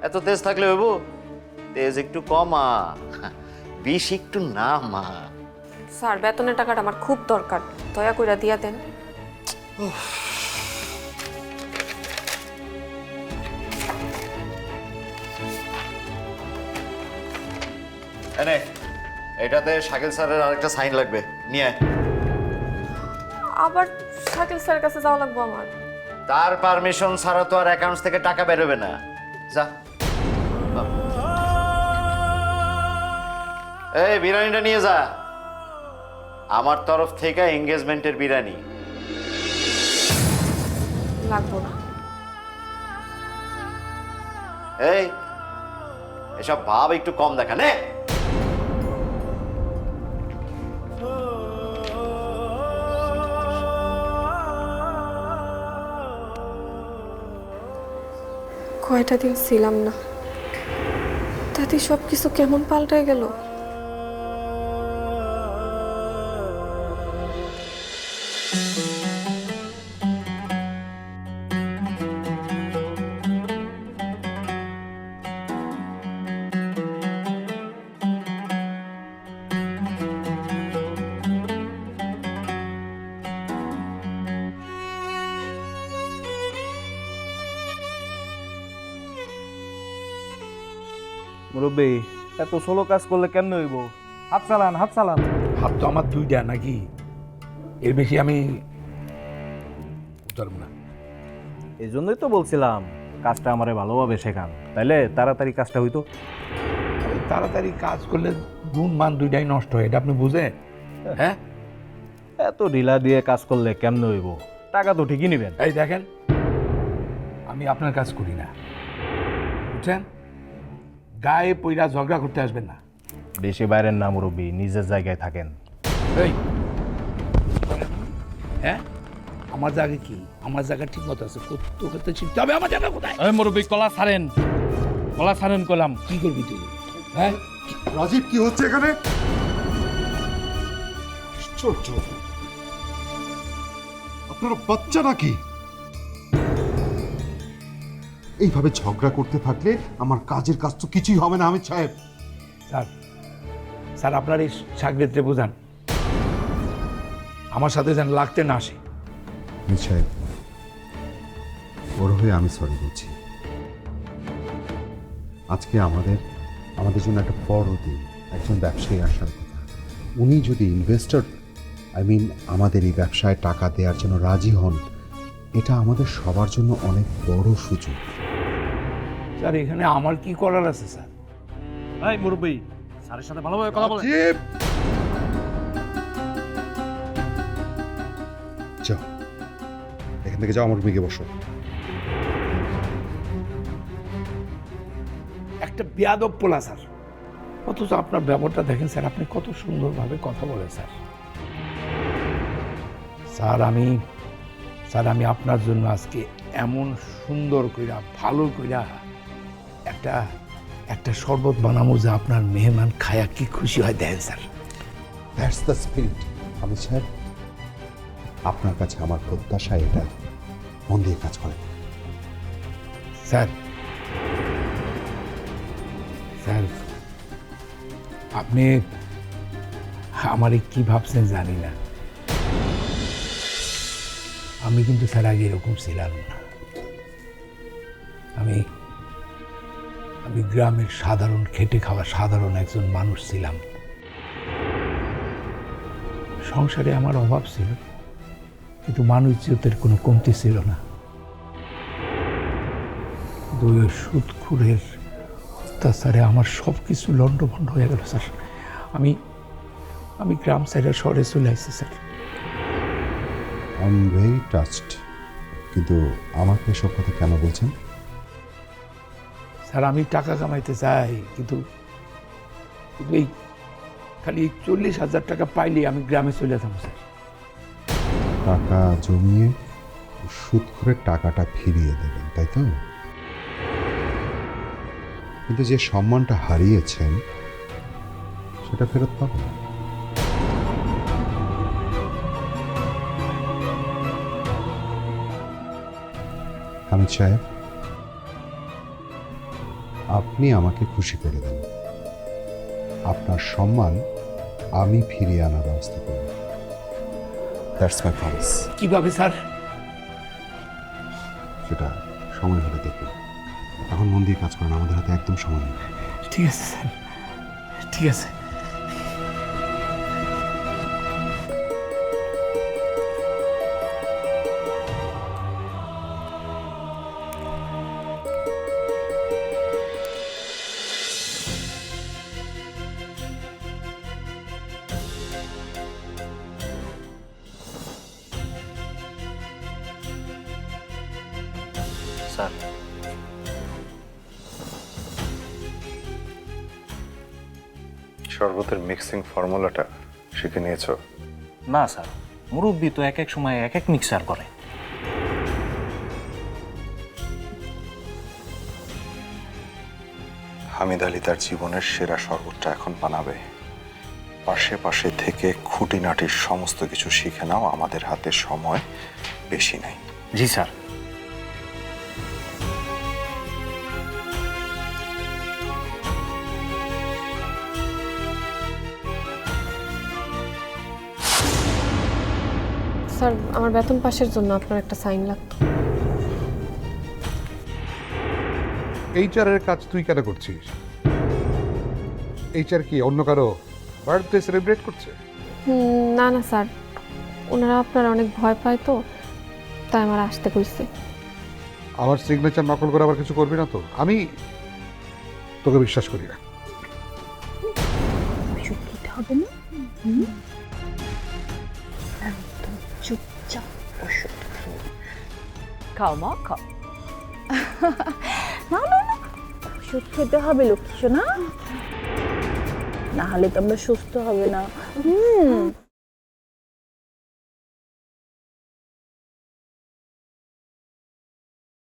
এত তেজ থাকলে হইব? তেজ একটু কমা, বিষ একটু না মা। স্যার, বেতনের টাকাটা আমার খুব দরকার, দয়া করে দিয়া দেন। এনে এটাতে শাকিল স্যারের আরেকটা সাইন লাগবে, নিয়ে আয়। আবার শাকিল স্যারের কাছে যাওয়া লাগবো আমার? তার পারমিশন ছাড়া তো আর অ্যাকাউন্টস থেকে টাকা বেরোবে না। যা। এই বিরিয়ানিটা নিয়ে যা, আমার তরফ থেকে এঙ্গেজমেন্টের বিরিয়ানি। লাগবো না। এই এসব ভাব একটু কম দেখা নে। কয়টা দিন ছিলাম না, তাতে সব কিছু কেমন পাল্টায় গেল। মুরব্বী, এত সোলো কাজ করলে কেমন হইব? হাত চালান, হাত চালান। হাত তো আমার দুইটা নাকি, এর বেশি আমি উতারব না। এই জন্যই তো বলছিলাম কাজটা আমারে ভালোভাবে শেখান, তাইলে তাড়াতাড়ি কাজটা হইতো। তাড়াতাড়ি কাজ করলে গুণ মান দুইটাই নষ্ট হয়, এটা আপনি বুঝেন? হ্যাঁ, এত ঢিলা দিয়ে কাজ করলে কেমন হইব? টাকা তো ঠিকই নেবেন। এই দেখেন, আমি আপনার কাজ করি না, বুঝছেন? গায়ে পইরা ঝগড়া করতে আসবেন না। বেশি বাইরের না মুরব্বী, নিজের জায়গায় থাকেন। এই হ্যাঁ, আমার জায়গা কি? আমার জায়গা ঠিক মতো আছে, তোকে তো চিনতে হবে আমার জায়গা কোথায়। এই মুরব্বী, কলা ছাড়েন, কলা ছাড়েন কলাম। কি করবি তুই? হ্যাঁ রাজীব, কি হচ্ছে এখানে? আশ্চর্য, আপনারা বাচ্চা নাকি? এইভাবে ঝগড়া করতে থাকলে আমার কাজের কাজ তো কিছুই হবে না হামিদ সাহেব। স্যার, স্যার আপনার এই সাগরেত্রে বোঝান, আমার সাথে যেন লাগতে না আসে। হামিদ সাহেব, ওর হয়ে আমি সরি বলছি। আজকে আমাদের জন্য একটা বড় দিন, একজন ব্যবসায়ী আসার কথা। উনি যদি ইনভেস্টর আমাদের এই ব্যবসায় টাকা দেওয়ার জন্য রাজি হন, এটা আমাদের সবার জন্য অনেক বড় সুযোগ। স্যার, এখানে আমার কি করার আছে স্যার? এই মুরব্বী, স্যারের সাথে ভালোভাবে কথা বলে। যাও, এখান থেকে যাও, আমার রুমে গিয়ে বসো। একটা বেয়াদব পোলা স্যার, অথচ আপনার ব্যবহারটা দেখেন স্যার, আপনি কত সুন্দরভাবে কথা বলেন স্যার। স্যার আমি আপনার জন্য আজকে এমন সুন্দর কইরা ভালো কইরা একটা শরবত বানাবো যে আপনার মেহমান খায়া কি খুশি হয় দেখেন sir. That's the spirit Hamid সাহেব। আপনার কাছে আমার প্রত্যাশা এটা, মন দিয়ে কাজ করে। স্যার আপনি আমারে কি ভাবছেন জানি না, আমি কিন্তু স্যার আগে এরকম ছিলাম না। আমি আমি গ্রামের সাধারণ খেটে খাওয়া সাধারণ একজন মানুষ ছিলাম। সংসারে আমার অভাব ছিল, কিন্তু মানুষের কোনো কমতি ছিল না। দুই সুদখুরের অত্যাচারে আমার সব কিছু লণ্ডভণ্ড হয়ে গেল স্যার। আমি গ্রাম সাইডের শহরে চলে আসছি sir. I am very touched, কিন্তু আমাকে এসব কথা কেন বলছেন? স্যার আমি টাকা কামাইতে চাই, কিন্তু এই খালি 40,000 টাকা পাইলে আমি গ্রামে চলে যেতাম স্যার। টাকা জমিয়ে সুদ করে টাকাটা ফিরিয়ে দেবেন, তাই তো? কিন্তু যে সম্মানটা হারিয়েছেন সেটা ফেরত পাবেন। হামিদ সাহেব, আপনি আমাকে খুশি করে দেন, আপনার সম্মান আমি ফিরিয়ে আনার ব্যবস্থা করব। That's my promise. কিভাবে স্যার? সেটা সময় হলে দেখবেন। এখন মন দিয়ে কাজ করেন, আমাদের হাতে একদম সময় নেই। ঠিক আছে স্যার, ঠিক আছে। স্যার, শরবতের মিক্সিং ফর্মুলাটা শিখে নিয়েছো? না স্যার, মুরব্বি তো এক এক সময় এক এক মিক্সার করে। হামিদ আলী তার জীবনের সেরা শরবতটা এখন বানাবে। পাশে পাশে থেকে খুঁটিনাটির সমস্ত কিছু শিখে নাও, আমাদের হাতে সময় বেশি নেই। জি স্যার। স্যার, আমার বেতন পাশের জন্য আপনার একটা সাইন লাগতো। এইচআর এর কাজ তুই কেন করছিস? এইচআর কি অন্য কারো বার্থডে সেলিব্রেট করছে? না না স্যার, ওনারা আপনার অনেক ভয় পায় তো, তাই আমার আসতে কইছে। আমার সিগনেচার নকল করে আবার কিছু করবি না তো? আমি তোকে বিশ্বাস করি না। ওষুধ খেতে হবে না, একদম চুপচাপ ওষুধ খাও মা, খাও। না না না, ওষুধ খেতে হবে লক্ষ্মী সোনা, না হলে তো আমরা সুস্থ হবে না।